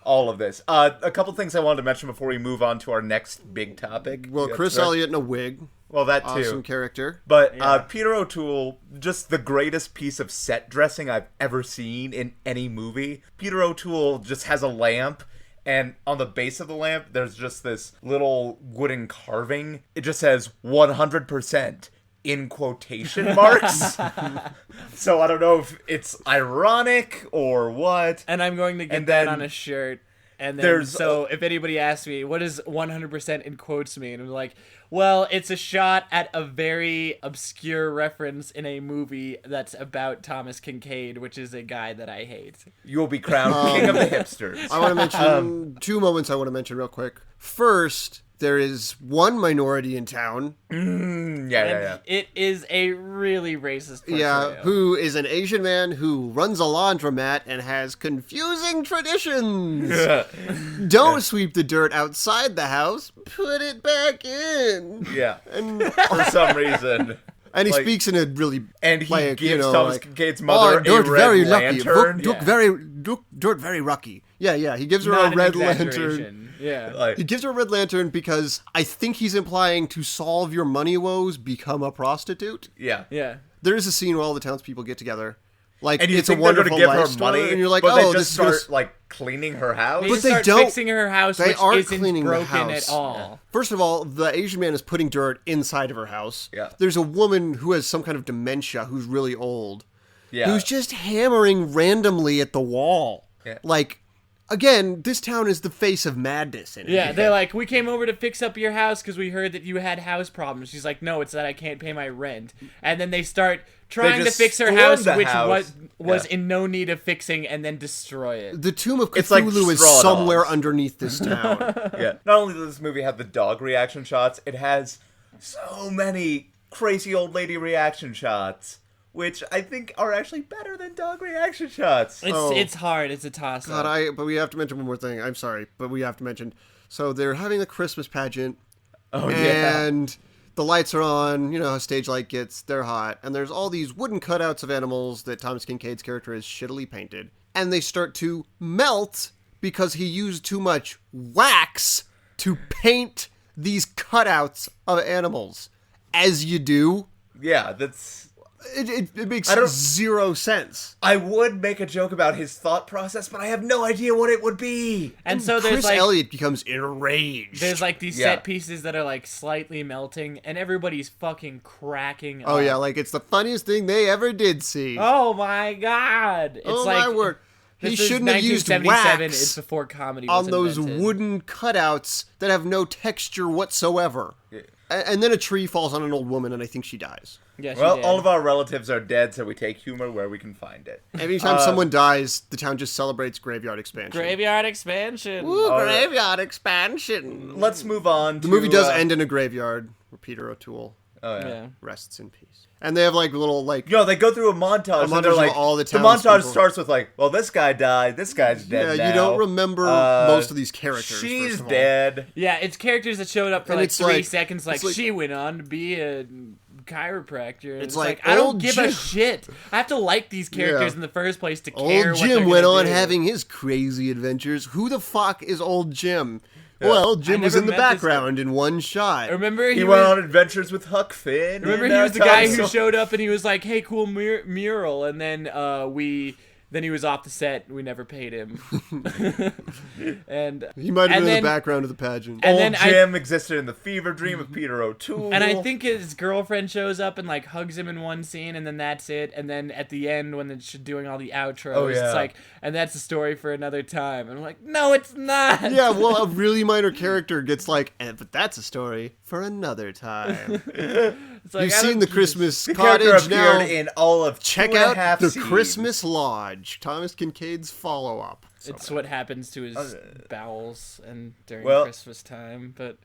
All of this. A couple things I wanted to mention before we move on to our next big topic. Well, Chris Elliott in a wig. Well, that too. Awesome character. But Peter O'Toole, just the greatest piece of set dressing I've ever seen in any movie. Peter O'Toole just has a lamp, and on the base of the lamp, there's just this little wooden carving. It just says 100%. In quotation marks. So I don't know if it's ironic or what. And I'm going to get that on a shirt. And then, if anybody asks me, what does 100% in quotes mean? I'm like, well, it's a shot at a very obscure reference in a movie that's about Thomas Kincaid, which is a guy that I hate. You will be crowned king of the hipsters. I want to mention two moments I want to mention real quick. First, there is one minority in town. Yeah. It is a really racist portrayal. Yeah, who is an Asian man who runs a laundromat and has confusing traditions. Don't sweep the dirt outside the house. Put it back in. Yeah. And for some reason. And he speaks in a really and he like, gives Thomas Kincaid's mother a dirt red very lantern. Look, dirt very lucky. Yeah. He gives her a red lantern. Yeah. He gives her a red lantern because I think he's implying to solve your money woes, become a prostitute. Yeah. There is a scene where all the townspeople get together. Like, and you it's think a wonderful they're going to life give her money, story, and you're like, but oh, they just this start like cleaning her house. They But start fixing her house, They which aren't isn't cleaning the broken house. at all. First of all, the Asian man is putting dirt inside of her house. Yeah. There's a woman who has some kind of dementia who's really old. Yeah. Who's just hammering randomly at the wall. Yeah. Like, again, this town is the face of madness in it. Yeah, they're like, we came over to fix up your house because we heard that you had house problems. She's like, no, it's that I can't pay my rent. And then they start trying to fix her house, which was in no need of fixing, and then destroy it. The Tomb of It's like Cthulhu is straw somewhere dogs. underneath this town. Yeah. Not only does this movie have the dog reaction shots, it has so many crazy old lady reaction shots, which I think are actually better than dog reaction shots. It's hard. It's a toss-up. God, but we have to mention one more thing. I'm sorry, but we have to mention. So they're having a Christmas pageant. Oh, yeah. And the lights are on. You know how stage light gets. They're hot. And there's all these wooden cutouts of animals that Thomas Kincaid's character is shittily painted. And they start to melt because he used too much wax to paint these cutouts of animals. As you do. Yeah, that's... It makes zero sense. I would make a joke about his thought process, but I have no idea what it would be. And so there's Chris Elliott becomes enraged. There's like these set pieces that are like slightly melting, and everybody's fucking cracking up. Oh yeah, like it's the funniest thing they ever did see. Oh my god! It's oh like, my word! He shouldn't have used 1977. wax It's before comedy was on those invented. wooden cutouts that have no texture whatsoever. Yeah. And then a tree falls on an old woman, and I think she dies. Yeah, well, all of our relatives are dead, so we take humor where we can find it. Anytime someone dies, the town just celebrates graveyard expansion. Graveyard expansion. Woo, graveyard expansion. Let's move on. The movie does end in a graveyard where Peter O'Toole rests in peace. And they have like little like they go through a montage. And they're like, all the montage starts with like, well, this guy died, this guy's dead. Yeah, now. you don't remember most of these characters. She's first of all. dead. Yeah, it's characters that showed up for And like it's 3 like- seconds. Like, it's like- she went on to be a chiropractor. And It's like, I don't old give Jim- a shit. I have to like these characters Yeah. in the first place to care. Old what they're Jim went gonna on do. having his crazy adventures. Who the fuck is old Jim? Well, Jim was never in the met this background in one shot. Remember He went on adventures with Huck Finn. Remember, he was the guy who showed up and he was like, "Hey, cool mural," and then we Then he was off the set. We never paid him. And He might have been in then- the background of the pageant. And Old then Jim existed in the fever dream of Peter O'Toole. And I think his girlfriend shows up and like hugs him in one scene, and then that's it. And then at the end, when it's doing all the outros, yeah. it's like, and that's a story for another time. And I'm like, no, it's not. Yeah, well, a really minor character gets like, but that's a story for another time. It's like, You've I seen don't- the Christmas the character Cottage appeared now. in all of Check 2.5 out the seasons. Christmas Lodge, Thomas Kincaid's follow-up. It's what happens to his bowels and during Well- Christmas time. But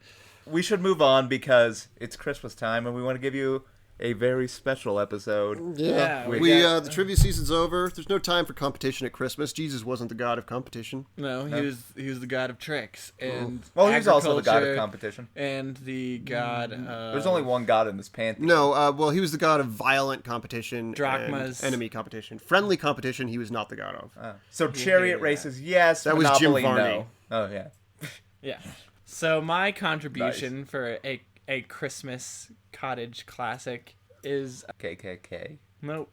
We should move on because it's Christmas time and we want to give you a very special episode. Yeah, we we got- the trivia season's over. There's no time for competition at Christmas. Jesus wasn't the god of competition. no, he was the god of tricks and Well, he's also the god of agriculture competition. and the god of There's only one god in this pantheon. No, well, he was the god of violent competition, Drachmas. and enemy competition, friendly competition. He was not the god of. So chariot yeah. races, yes. That was Jim Monopoly, Varney. no. Oh yeah. Yeah. So my contribution for a Christmas Cottage classic is KKK. nope,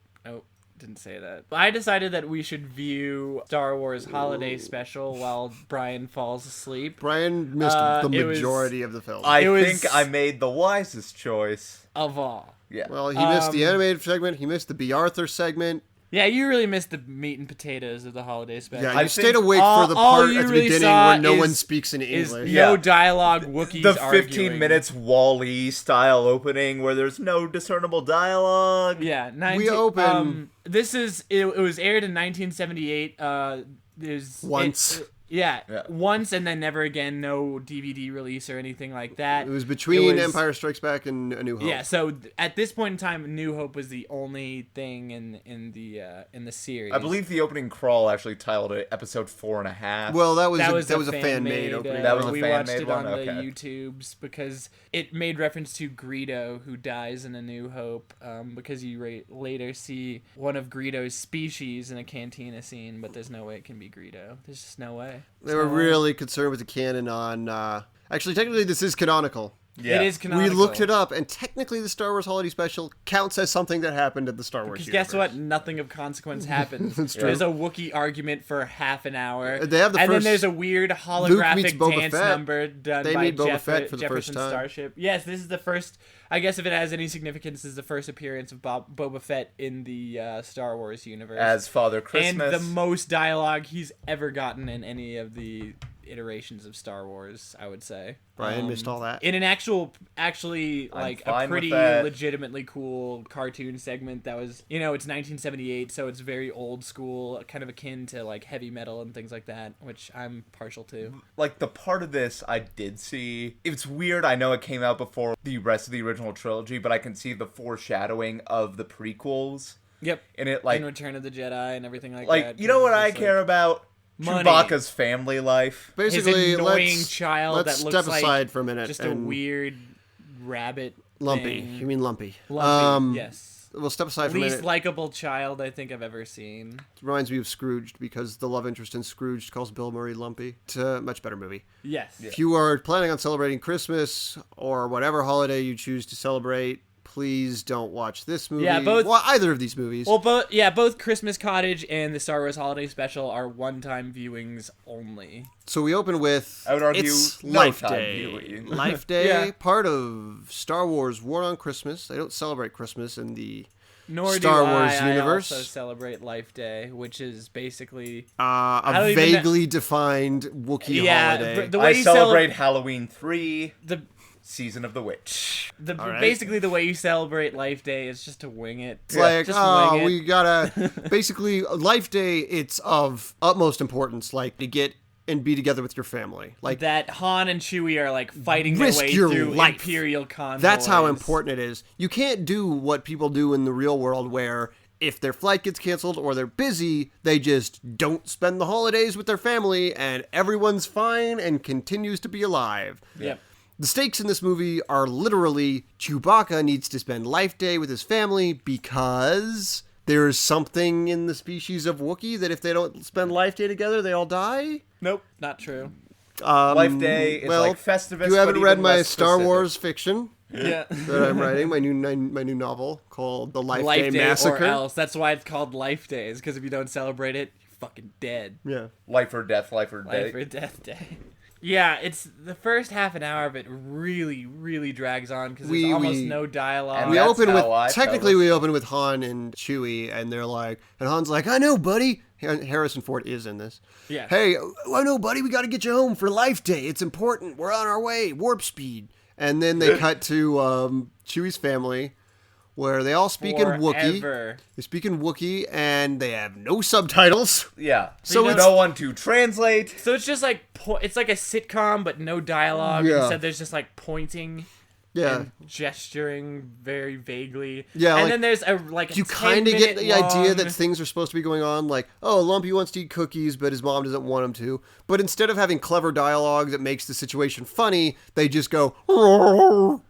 didn't say that. I decided that we should view Star Wars Holiday Special while Brian falls asleep. Brian missed the it was- majority of the film. I It was- think I made the wisest choice. Of all. Yeah. well, he missed the animated segment. He missed the B. Arthur segment. Yeah, you really missed the meat and potatoes of the Holiday Special. Yeah, I you stayed think awake all- for the all part you at the really beginning saw where no one is- speaks in is English. Yeah. no dialogue, Wookiees The 15 arguing. minutes Wall-E style opening where there's no discernible dialogue. Yeah, We open- this is it was aired in 1978. There's Once. Yeah, Yeah. once and then never again. No DVD release or anything like that. It was between It was- Empire Strikes Back and A New Hope. Yeah, so at this point in time, New Hope was the only thing in the series. I believe the opening crawl actually titled it episode 4.5. Well, that was that a fan-made opening. That was a we fan-made watched it one? on the Okay. YouTubes because it made reference to Greedo, who dies in A New Hope. Because you later see one of Greedo's species in a cantina scene, but there's no way it can be Greedo. There's just no way. They were really concerned with the canon on... Actually, technically, this is canonical. Yeah. It is We canonical. looked it up, and technically the Star Wars Holiday Special counts as something that happened in the Star Wars Because universe. guess what? Nothing of consequence happens. That's true. There's a Wookiee argument for half an hour. They have the and then first there's a weird meets holographic Boba dance Fett. number done They by meet Boba Fett for the first Jefferson time. Starship. Yes, this is the first. I guess if it has any significance, this is the first appearance of Boba Fett in the Star Wars universe. As Father Christmas. and the most dialogue he's ever gotten in any of the iterations of Star Wars, I would say. Brian missed all that. In an actually like a fine with pretty that. legitimately cool cartoon segment that was, it's 1978, so it's very old school, kind of akin to like heavy metal and things like that, which I'm partial to. Like, the part of this I did see. It's weird, I know it came out before the rest of the original trilogy, but I can see the foreshadowing of the prequels. Yep. And it, like, in Return of the Jedi and everything like that. like you know what I care about? Money. Chewbacca's family life. Basically, His annoying let's, child let's that looks step like aside for a minute. just a and weird rabbit. Lumpy. thing. You mean Lumpy. Lumpy, yes. We'll step aside for a Least minute. likable child I think I've ever seen. It reminds me of Scrooged because the love interest in Scrooged calls Bill Murray Lumpy. It's a much better movie. Yes. If you are planning on celebrating Christmas or whatever holiday you choose to celebrate, please don't watch this movie. Yeah, both- Well, either of these movies. Well, both Christmas Cottage and the Star Wars Holiday Special are one-time viewings only. So we open with I would argue it's no Life time Day. viewing. Life Day, Yeah. part of Star Wars War on Christmas. They don't celebrate Christmas in the Nor Star do Wars I. universe. I also celebrate Life Day, which is basically a don't even know- vaguely defined Wookiee holiday. but the way I you celebrate Halloween 3, the Season of the Witch. right. basically the way you celebrate Life Day is just to wing it. It's like, just oh, wing it. we gotta... Basically, Life Day, it's of utmost importance, like, to get and be together with your family. Like, that Han and Chewie are like fighting their risk way your through life. Imperial convoys. that's how important it is. You can't do what people do in the real world where if their flight gets canceled or they're busy, they just don't spend the holidays with their family and everyone's fine and continues to be alive. Yep. The stakes in this movie are literally Chewbacca needs to spend Life Day with his family because there's something in the species of Wookiee that if they don't spend Life Day together, they all die. Nope. Not true. Life Day is well, like Festivus, you haven't but read even my less Star specific. Wars fiction. Yeah. that I'm writing, my new novel called The Life Day Life Day Massacre. or else. That's why it's called Life Days, because if you don't celebrate it, you're fucking dead. Yeah. Life or death, life or death. Life or Death Day. Yeah, it's the first half an hour of it really, really drags on because there's almost no dialogue. And We that's open how I with technically we open with Han and Chewie, and they're like, and Han's like, I know, buddy. Harrison Ford is in this. Yeah. Hey, I know, buddy. We got to get you home for Life Day. It's important. We're on our way. Warp speed. And then they cut to Chewie's family, where they all speak in Wookiee. Forever. They speak in Wookiee, and they have no subtitles. Yeah. So So no one to translate. So it's just like it's like a sitcom, but no dialogue. Yeah. Instead, there's just like pointing. Yeah. And gesturing very vaguely. Yeah, and like, then there's a you kind of get the idea that things are supposed to be going on, like, oh, Lumpy wants to eat cookies, but his mom doesn't want him to. But instead of having clever dialogue that makes the situation funny, they just go, oh,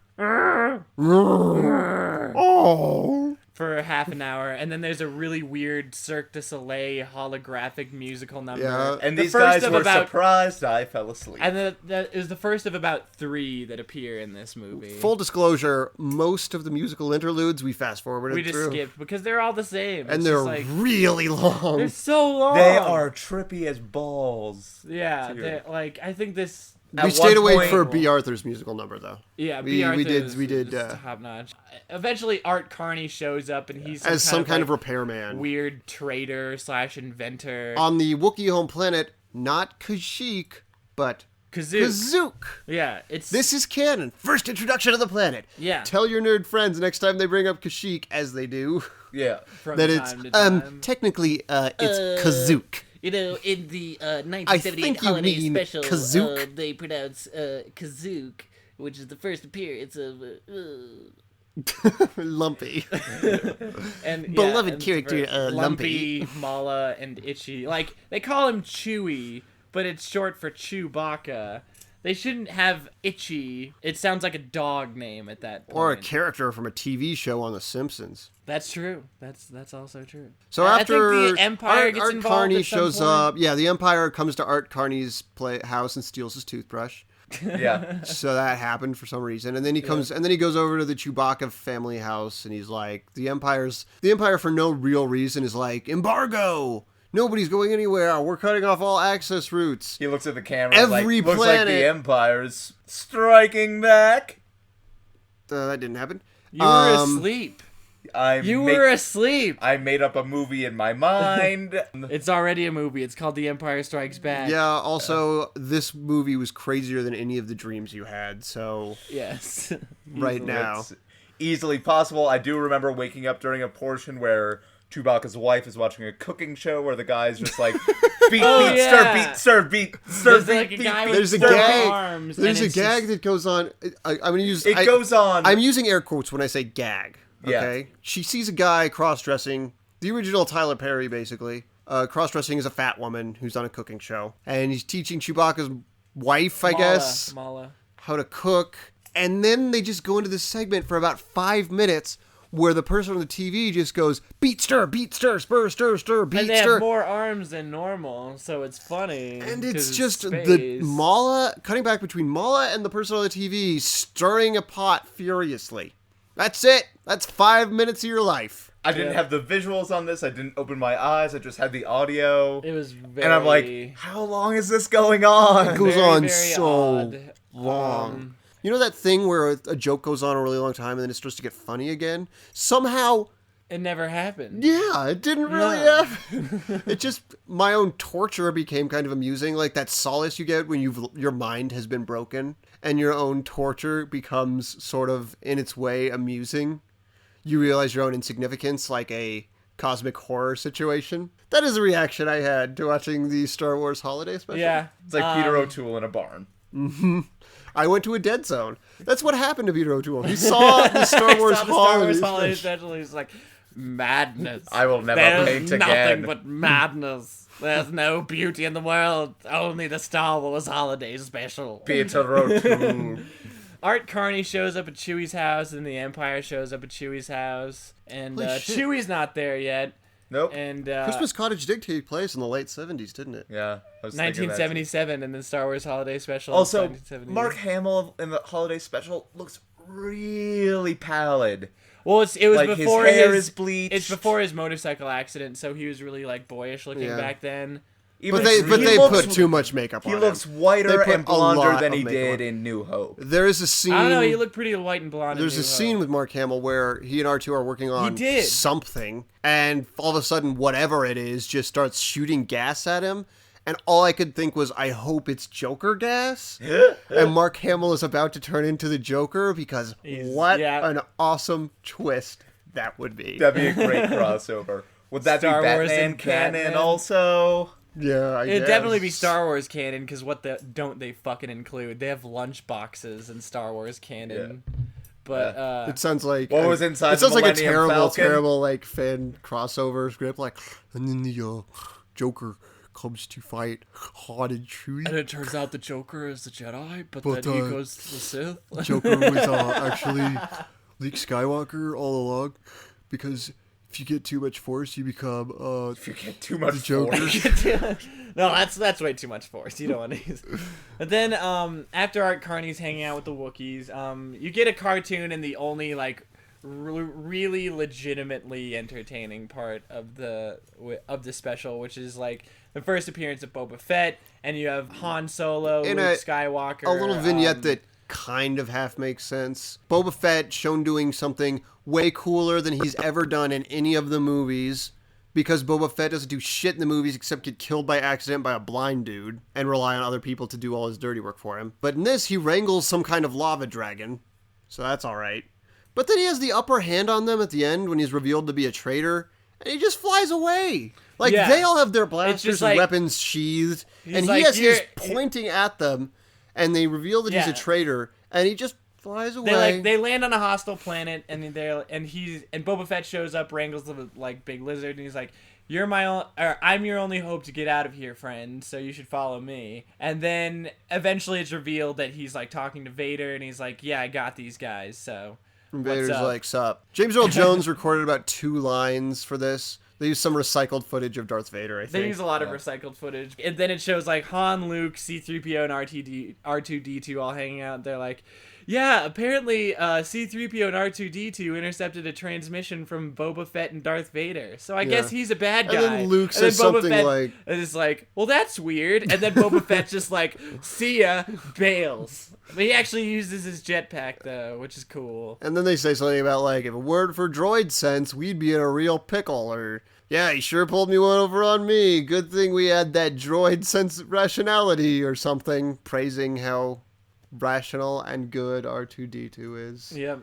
for half an hour, and then there's a really weird Cirque du Soleil holographic musical number. Yeah. And The these first guys of were about- surprised I fell asleep. And that is the first of about 3 that appear in this movie. Full disclosure, most of the musical interludes we fast forwarded we just through. skipped because they're all the same. And It's they're just like, really long. they're so long. They are trippy as balls. Yeah, Dude. they're like I think this. We At stayed one away point- for B. Arthur's musical number, though. Yeah, We did is top notch. Eventually, Art Carney shows up, and he's As some kind of like repairman. weird trader / inventor. On the Wookiee home planet, not Kashyyyk, but Kazook. Kazook. Yeah, it's This is canon. First introduction to the planet. Yeah. Tell your nerd friends next time they bring up Kashyyyk, as they do, Yeah. from that time it's to time. technically it's Kazook. You know, in the I 1978 think you holiday mean special, Kazook. they pronounce Kazook, which is the first appearance of. Lumpy. and beloved and character, for Lumpy. Mala, and Itchy. Like they call him Chewy, but it's short for Chewbacca. They shouldn't have Itchy. It sounds like a dog name at that point. Or a character from a TV show on The Simpsons. That's true. That's also true. So I after think the Empire Art, gets Art involved Carney at some shows point. up. Yeah, the Empire comes to Art Carney's house and steals his toothbrush. Yeah. So that happened for some reason, and then he comes, and then he goes over to the Chewbacca family house, and he's like, the Empire for no real reason is like, embargo. Nobody's going anywhere. We're cutting off all access routes. He looks at the camera Every like, looks like planet- the Empire's striking back. That didn't happen. You were asleep. You were asleep. I made up a movie in my mind. It's already a movie. It's called The Empire Strikes Back. Yeah. Also, this movie was crazier than any of the dreams you had. So Yes. right now, It's easily possible. I do remember waking up during a portion where Chewbacca's wife is watching a cooking show where the guy's just like, beat, Oh, beat, yeah. stir, beat, There's beat, like a beat, guy beat, with there's a stir, beat. gag. arms, There's and a it's gag just- that goes on. I'm gonna use. It goes on. I'm using air quotes when I say gag. Yeah. Okay. She sees a guy cross-dressing. The original Tyler Perry, basically. Cross-dressing as a fat woman who's on a cooking show, and he's teaching Chewbacca's wife, I guess, Mala. how to cook. And then they just go into this segment for about 5 minutes where the person on the TV just goes, beat, stir, spur, stir, stir, beat, And they stir. have more arms than normal, so it's funny. And 'cause it's just the space. Mala, cutting back between Mala and the person on the TV, stirring a pot furiously. That's it. That's 5 minutes of your life. I didn't have the visuals on this. I didn't open my eyes. I just had the audio. It was very... And I'm like, how long is this going on? It goes very, on very so odd. long. You know that thing where a joke goes on a really long time and then it's supposed to get funny again? Somehow, It never happened. yeah, it didn't really No. happen. It just, my own torture became kind of amusing. Like that solace you get when your mind has been broken and your own torture becomes sort of, in its way, amusing. You realize your own insignificance, like a cosmic horror situation. That is a reaction I had to watching the Star Wars holiday special. Yeah. It's like Peter O'Toole in a barn. I went to a dead zone. That's what happened to Peter O'Toole. He saw the Star Wars Saw the Star holiday Wars holiday special. special. He's like, madness. I will never There's paint nothing again. but madness. There's no beauty in the world. Only the Star Wars holiday special. Peter O'Toole. Art Carney shows up at Chewie's house, and the Empire shows up at Chewie's house, and Holy shit. Chewie's not there yet. Nope. And Christmas Cottage did take place in the late 70s, didn't it? Yeah. I was thinking that too. 1977, and then Star Wars Holiday Special. Also, 1978. Mark Hamill in the holiday special looks really pallid. Well, it was Like, before his hair is bleached. It's before his motorcycle accident, so he was really like boyish looking back then. Even But they he looks- put too much makeup on He him. looks whiter They put and a blonder lot than of he makeup did on. in New Hope. There is a scene. I don't know. He looked pretty white and blonde. There's in a New scene Hope. with Mark Hamill where he and R2 are working on did. something, and all of a sudden, whatever it is just starts shooting gas at him. And all I could think was, I hope it's Joker gas. And Mark Hamill is about to turn into the Joker because what an awesome twist that would be. That'd be a great crossover. Would that Star be Wars Batman and canon Batman? also? Yeah, I It'd guess. definitely be Star Wars canon, because don't they fucking include? They have lunch boxes in Star Wars canon. But It sounds like What was inside It sounds the like a Millennium Falcon? terrible like fan crossover script. Like, and then the Joker comes to fight Han and Chewie. and it turns out the Joker is the Jedi, but But, then he uh, goes to the Sith. Joker was actually Luke Skywalker all along, because if you get too much Force, you become If you get too much Joker. Force. No, that's way too much Force. You don't want to use. But then after Art Carney's hanging out with the Wookiees, you get a cartoon, and the only like really legitimately entertaining part of the special, which is like the first appearance of Boba Fett, and you have Han Solo, In Luke a Skywalker, little vignette that kind of half makes sense. Boba Fett shown doing something way cooler than he's ever done in any of the movies, because Boba Fett doesn't do shit in the movies except get killed by accident by a blind dude and rely on other people to do all his dirty work for him. But in this, he wrangles some kind of lava dragon, so that's alright. But then he has the upper hand on them at the end when he's revealed to be a traitor, and he just flies away. Like, Yeah. they all have their blasters just and like- weapons sheathed, and he like, has his "You're-" pointing at them, and they reveal that he's Yeah. a traitor, and he just flies away. They land on a hostile planet, and Boba Fett shows up, wrangles the like big lizard, and he's like, I'm your only hope to get out of here, friend, so you should follow me. And then eventually it's revealed that he's like talking to Vader, and he's like, yeah, I got these guys, so And Vader's what's up? like, sup. James Earl Jones recorded about 2 lines for this. They used some recycled footage of Darth Vader, I think. They use a lot of recycled footage. And then it shows like Han, Luke, C-3PO, and R2-D2 all hanging out. They're like, yeah, apparently C-3PO and R2-D2 intercepted a transmission from Boba Fett and Darth Vader. So I guess he's a bad guy. And then Luke And then says Boba something Fett like... is like, well, that's weird. And then Boba Fett just like, see ya, bails. But he actually uses his jetpack, though, which is cool. And then they say something about, like, if a word for droid sense, we'd be in a real pickle, or... Yeah, he sure pulled me one over on me. Good thing we had that droid sense rationality, or something, praising how rational and good R2-D2 is. Yep.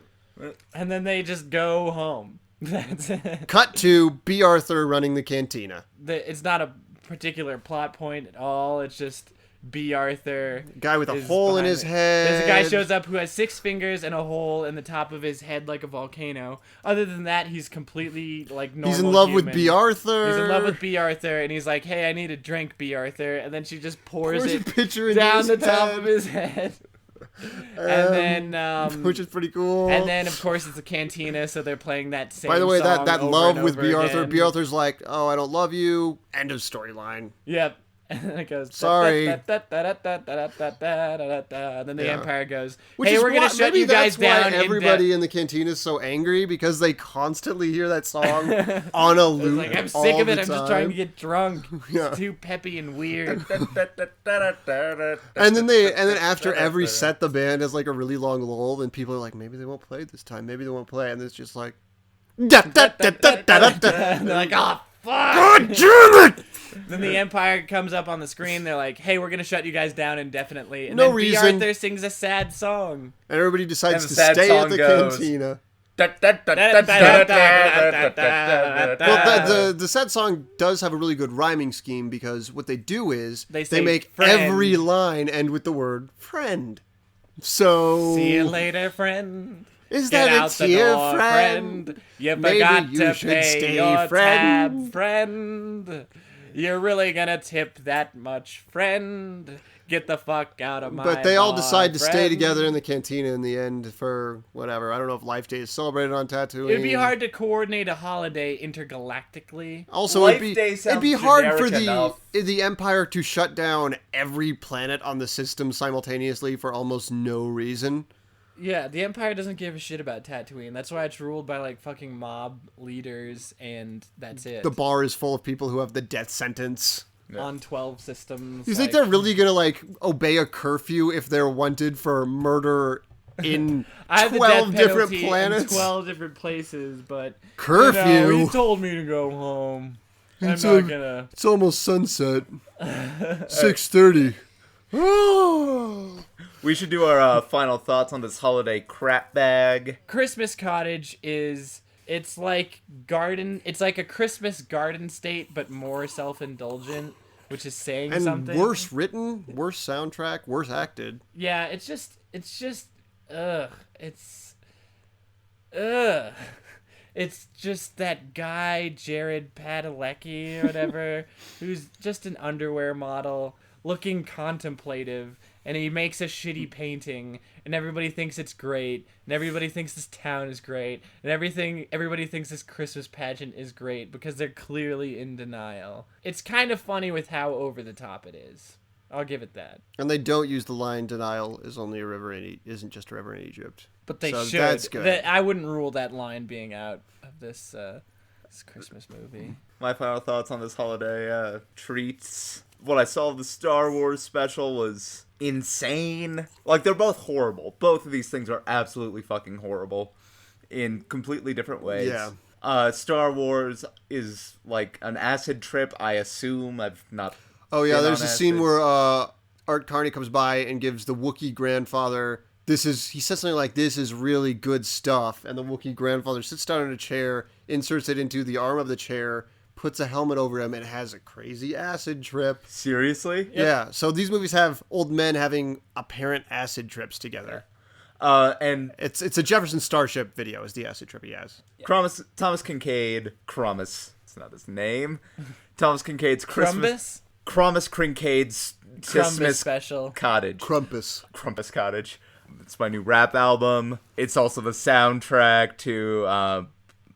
And then they just go home. That's it. Cut to B. Arthur running the cantina. It's not a particular plot point at all. It's just B. Arthur. Guy with a is hole in behind his it. head. There's a guy shows up who has 6 fingers and a hole in the top of his head like a volcano. Other than that, he's completely like normal. He's in love with human. B. Arthur. He's in love with B. Arthur, and he's like, "Hey, I need a drink, B. Arthur." And then she just pours Pours a it pitcher into down his the top head. of his head. And then, which is pretty cool. and then of course it's a cantina, so they're playing that same. By the way, song that over love and with over B. Arthur. again. B. Arthur's like, oh, I don't love you. End of storyline. Yep. And then it goes. Sorry. And then the Yeah. Empire goes, Which "Hey, is we're gonna why- shut maybe you guys that's down." why everybody in the cantina is so angry, because they constantly hear that song on a loop. Like, I'm sick of all it. the I'm just trying to time. get drunk. Yeah. It's too peppy and weird. And then after every set, the band has like a really long lull, and people are like, maybe they won't play this time. Maybe they won't play, and it's just like, da, da, da, da, da, da, da. And they're like, "Oh fuck!" God damn it! Then the Empire comes up on the screen. They're like, "Hey, we're gonna shut you guys down indefinitely." And No then reason. B. Arthur sings a sad song. And everybody decides And to the sad stay song at the goes, cantina. Well, Well, the sad song does have a really good rhyming scheme, because what they do is They say make friend. every line end with the word friend. So See you later, friend. is Get that out a the tear, door, friend? You Maybe forgot you to should pay stay, your friend. tab, friend. You're really gonna tip that much, friend? Get the fuck out of my But they all bar, decide to stay friend. together in the cantina in the end for whatever. I don't know if Life Day is celebrated on Tatooine. It'd be hard to coordinate a holiday intergalactically. Also, Life it'd Day be sounds hard for generic enough. the Empire to shut down every planet on the system simultaneously for almost no reason. Yeah, the Empire doesn't give a shit about Tatooine. That's why it's ruled by, like, fucking mob leaders, and that's it. The bar is full of people who have the death sentence. On 12 systems. You think they're really gonna, like, obey a curfew if they're wanted for murder in I have 12 the death different penalty planets? in 12 different places, but... Curfew? You know, he told me to go home. It's I'm not gonna... It's almost sunset. 6:30. Oh. We should do our final thoughts on this holiday crap bag. Christmas Cottage is... It's like a Christmas garden state, but more self-indulgent, which is saying And something. worse written, worse soundtrack, worse acted. Yeah, it's just, ugh. Ugh. It's just that guy, Jared Padalecki or whatever, who's just an underwear model, looking contemplative, and he makes a shitty painting, and everybody thinks it's great, and everybody thinks this town is great, and everybody thinks this Christmas pageant is great, because they're clearly in denial. It's kind of funny with how over the top it is. I'll give it that. And they don't use the line "denial is only a river isn't just a river in Egypt." But they So should. that's good. I wouldn't rule that line being out of this Christmas movie. My final thoughts on this holiday treats. What I saw of the Star Wars special was insane. Like, they're both horrible. Both of these things are absolutely fucking horrible in completely different ways. Yeah. Star Wars is like an acid trip, I assume. I've not... Oh yeah, been there's on a scene acid. where Art Carney comes by and gives the Wookiee grandfather he says something like, "This is really good stuff," and the Wookiee grandfather sits down in a chair, inserts it into the arm of the chair, puts a helmet over him, and has a crazy acid trip. Seriously? Yeah, so these movies have old men having apparent acid trips together. And It's a Jefferson Starship video is the acid trip he has. Thomas Kincaid, it's not his name. Thomas Kincaid's Christmas... Crumbus? Kincaid's Crumbus Christmas special. Cottage. Crumpus Cottage. It's my new rap album. It's also the soundtrack to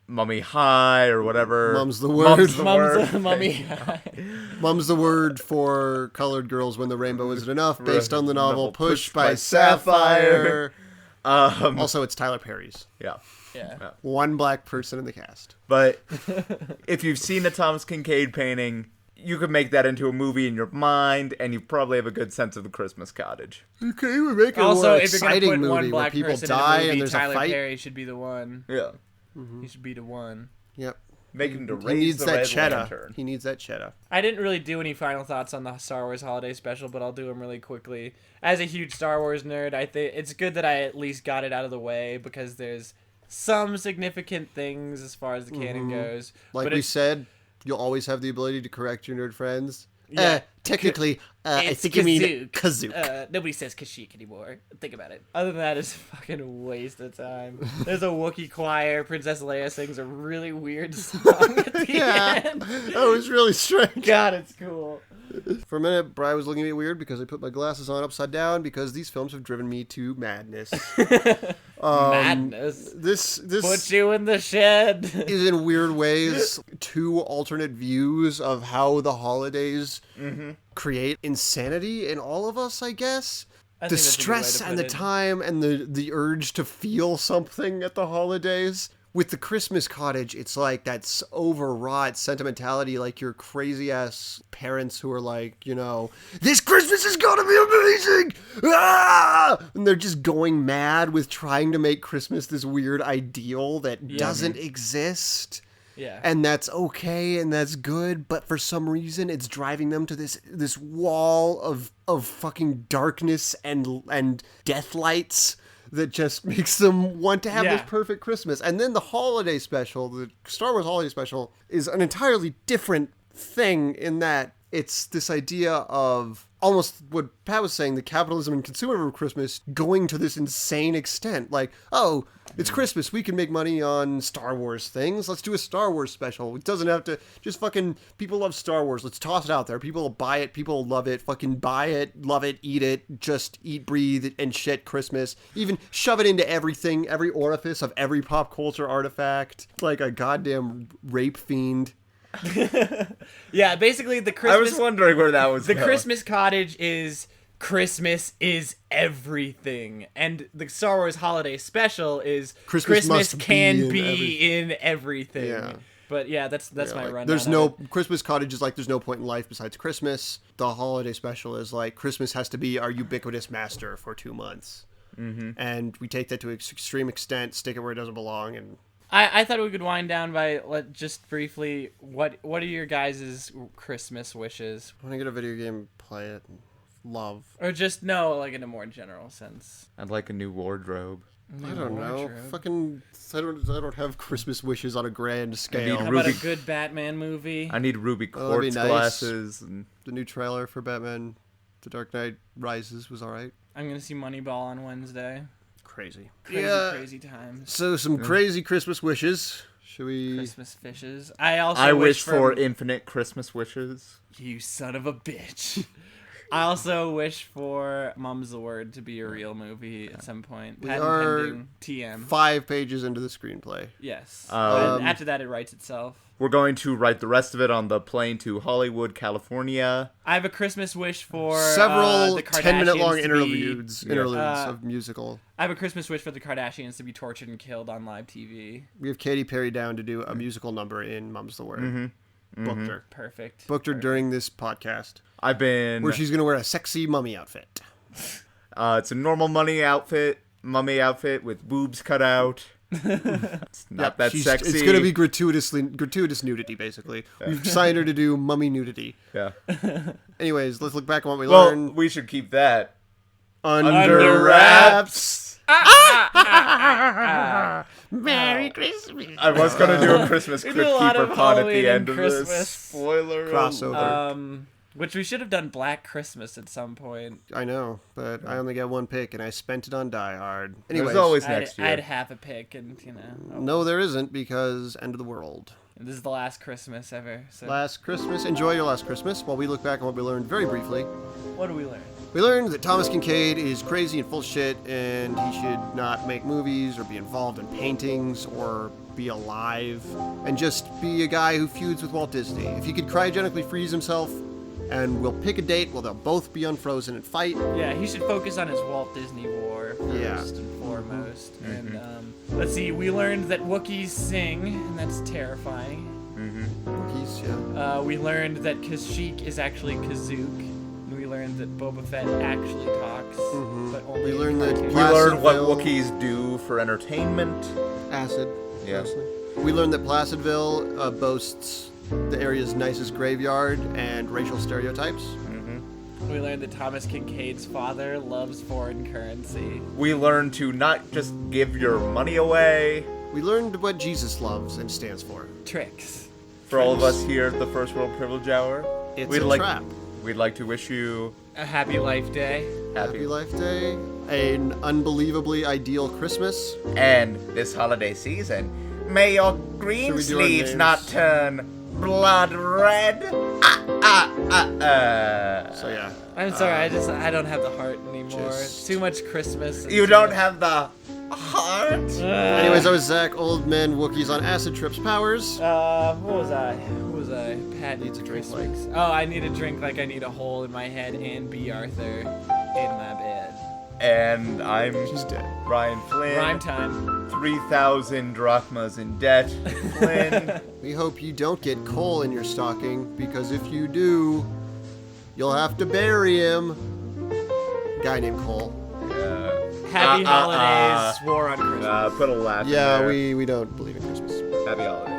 Mummy High or whatever. Mum's the word. Mummy. Mum's the word for colored girls when the rainbow isn't enough, based on the novel Push by Sapphire. Also, it's Tyler Perry's. Yeah. Yeah. One black person in the cast. But if you've seen a Thomas Kincaid painting, you could make that into a movie in your mind, and you probably have a good sense of the Christmas Cottage. Okay, we're making a Also, more if you're gonna exciting put movie one where black people person die in a movie, and there's Tyler a fight. Perry should be the one. Yeah. He should be the one. Yep. Make him to He raise needs the that red cheddar. lantern. He needs that cheddar. I didn't really do any final thoughts on the Star Wars Holiday Special, but I'll do them really quickly. As a huge Star Wars nerd, I think it's good that I at least got it out of the way, because there's some significant things as far as the canon goes. Like but we it's- said, you'll always have the ability to correct your nerd friends. Yeah. Technically, I It's think you mean Kazook. Nobody says Kashyyyk anymore. Think about it. Other than that, it's a fucking waste of time. There's a Wookiee choir. Princess Leia sings a really weird song at the Yeah, end. that was really strange. God, it's cool. For a minute, Brian was looking at me weird because I put my glasses on upside down because these films have driven me to madness. Madness. This Put you in the shed. is in weird ways two alternate views of how the holidays create insanity in all of us, I guess. I The think that's a good way stress to and put the it. time and the urge to feel something at the holidays. With the Christmas Cottage, it's like that overwrought sentimentality, like your crazy ass parents who are like, you know, this Christmas is gonna be amazing! Ah! And they're just going mad with trying to make Christmas this weird ideal that doesn't exist. Yeah. And that's okay and that's good, but for some reason it's driving them to this wall of fucking darkness and death lights that just makes them want to have this perfect Christmas. And then the holiday special, the Star Wars holiday special, is an entirely different thing in that it's this idea of almost what Pat was saying, the capitalism and consumerism of Christmas going to this insane extent. Like, oh, it's Christmas, we can make money on Star Wars things. Let's do a Star Wars special. It doesn't have to, just fucking, people love Star Wars. Let's toss it out there. People will buy it. People will love it. Fucking buy it, love it, eat it. Just eat, breathe, and shit Christmas. Even shove it into everything, every orifice of every pop culture artifact. Like a goddamn rape fiend. Yeah, basically the I Christmas was wondering where that was the going. Christmas Cottage is Christmas is everything. And the Star Wars Holiday Special is Christmas must can be be in everything. Yeah. But yeah, that's my like, rundown. there's of no it. Christmas Cottage is like there's no point in life besides Christmas. The holiday special is like Christmas has to be our ubiquitous master for 2 months, and we take that to an extreme extent, stick it where it doesn't belong, and I thought we could wind down by just briefly what are your guys' Christmas wishes, when I get a video game, play it, love. or just no, like in a more general sense. I'd like a new wardrobe. I don't know. Fucking, I don't have Christmas wishes on a grand scale. How about a good Batman movie? I need ruby Oh, that'd be quartz nice. glasses. And The new trailer for Batman: The Dark Knight Rises was all right. I'm gonna see Moneyball on Wednesday. Crazy. Crazy times. So some crazy Christmas wishes. Should we? Christmas fishes. I also I wish for for infinite Christmas wishes. you son of a bitch. I also wish for Mum's the Word to be a real movie at some point. We Patent are pending TM. 5 pages into the screenplay. Yes. Um, And after that, it writes itself. We're going to write the rest of it on the plane to Hollywood, California. I have a Christmas wish for Several the 10-minute long Kardashians to interludes be, of musical. I have a Christmas wish for the Kardashians to be tortured and killed on live TV. We have Katy Perry down to do a musical number in Mum's the Word. Booked her. Perfect. Booked her during this podcast, I've been. where she's going to wear a sexy mummy outfit. It's a normal mummy outfit with boobs cut out. It's not that sexy. It's going to be gratuitous nudity, basically. We've signed her to do mummy nudity. Yeah. Anyways, let's look back on what we Well, learned. we should keep that Under wraps. Merry Christmas. I was gonna do a Christmas We Crypt do a lot Keeper of pun at Halloween the and end of Christmas. this. Spoiler Crossover. Which we should have done Black Christmas at some point. I know, but I only got one pick, and I spent it on Die Hard. There's Anyways, always I next had year. half a pick, and no, there isn't, because end of the world. this is the last Christmas ever. So Last Christmas. Enjoy your last Christmas. While we look back on what we learned very briefly. what do we learn? We learned that Thomas Kincaid is crazy and full shit, and he should not make movies or be involved in paintings or be alive, and just be a guy who feuds with Walt Disney. If he could cryogenically freeze himself, and we'll pick a date where they'll both be unfrozen and fight. Yeah, he should focus on his Walt Disney War first Yeah. and foremost. And let's see, we learned that Wookiees sing, and that's terrifying. Wookiees, yeah. We learned that Kashyyyk is actually Kazook. And we learned that Boba Fett actually talks, but only We in learned that cartoons. We learned what Placidville- Wookiees do for entertainment. Acid. Yeah. mostly. We learned that Placidville boasts the area's nicest graveyard and racial stereotypes. We learned that Thomas Kincaid's father loves foreign currency. We learned to not just give your money away. We learned what Jesus loves and stands for. Tricks. For all of us here at the First World Privilege Hour, It's we'd a like trap. we'd like to wish you A happy life day. Happy Life Day, an unbelievably ideal Christmas. and this holiday season, may your green Should we do our sleeves names? not turn blood red. So yeah, I'm sorry, I don't have the heart anymore. just- It's too much Christmas. and You too don't much- have the heart. Anyways, I was Zach, Old Men Wookiees on Acid Trips Powers. What was I? Who was I? Pat Needs a drink Christmas. Oh, I need a drink like I need a hole in my head and B. Arthur in my bed. And I'm She's dead. Ryan Flynn. Rhyme time. 3,000 drachmas in debt. Flynn. We hope you don't get coal in your stocking, because if you do, you'll have to bury him. Guy named Cole. Happy holidays. War on Christmas. Put a laugh in Yeah, there. we don't believe in Christmas. Happy holidays.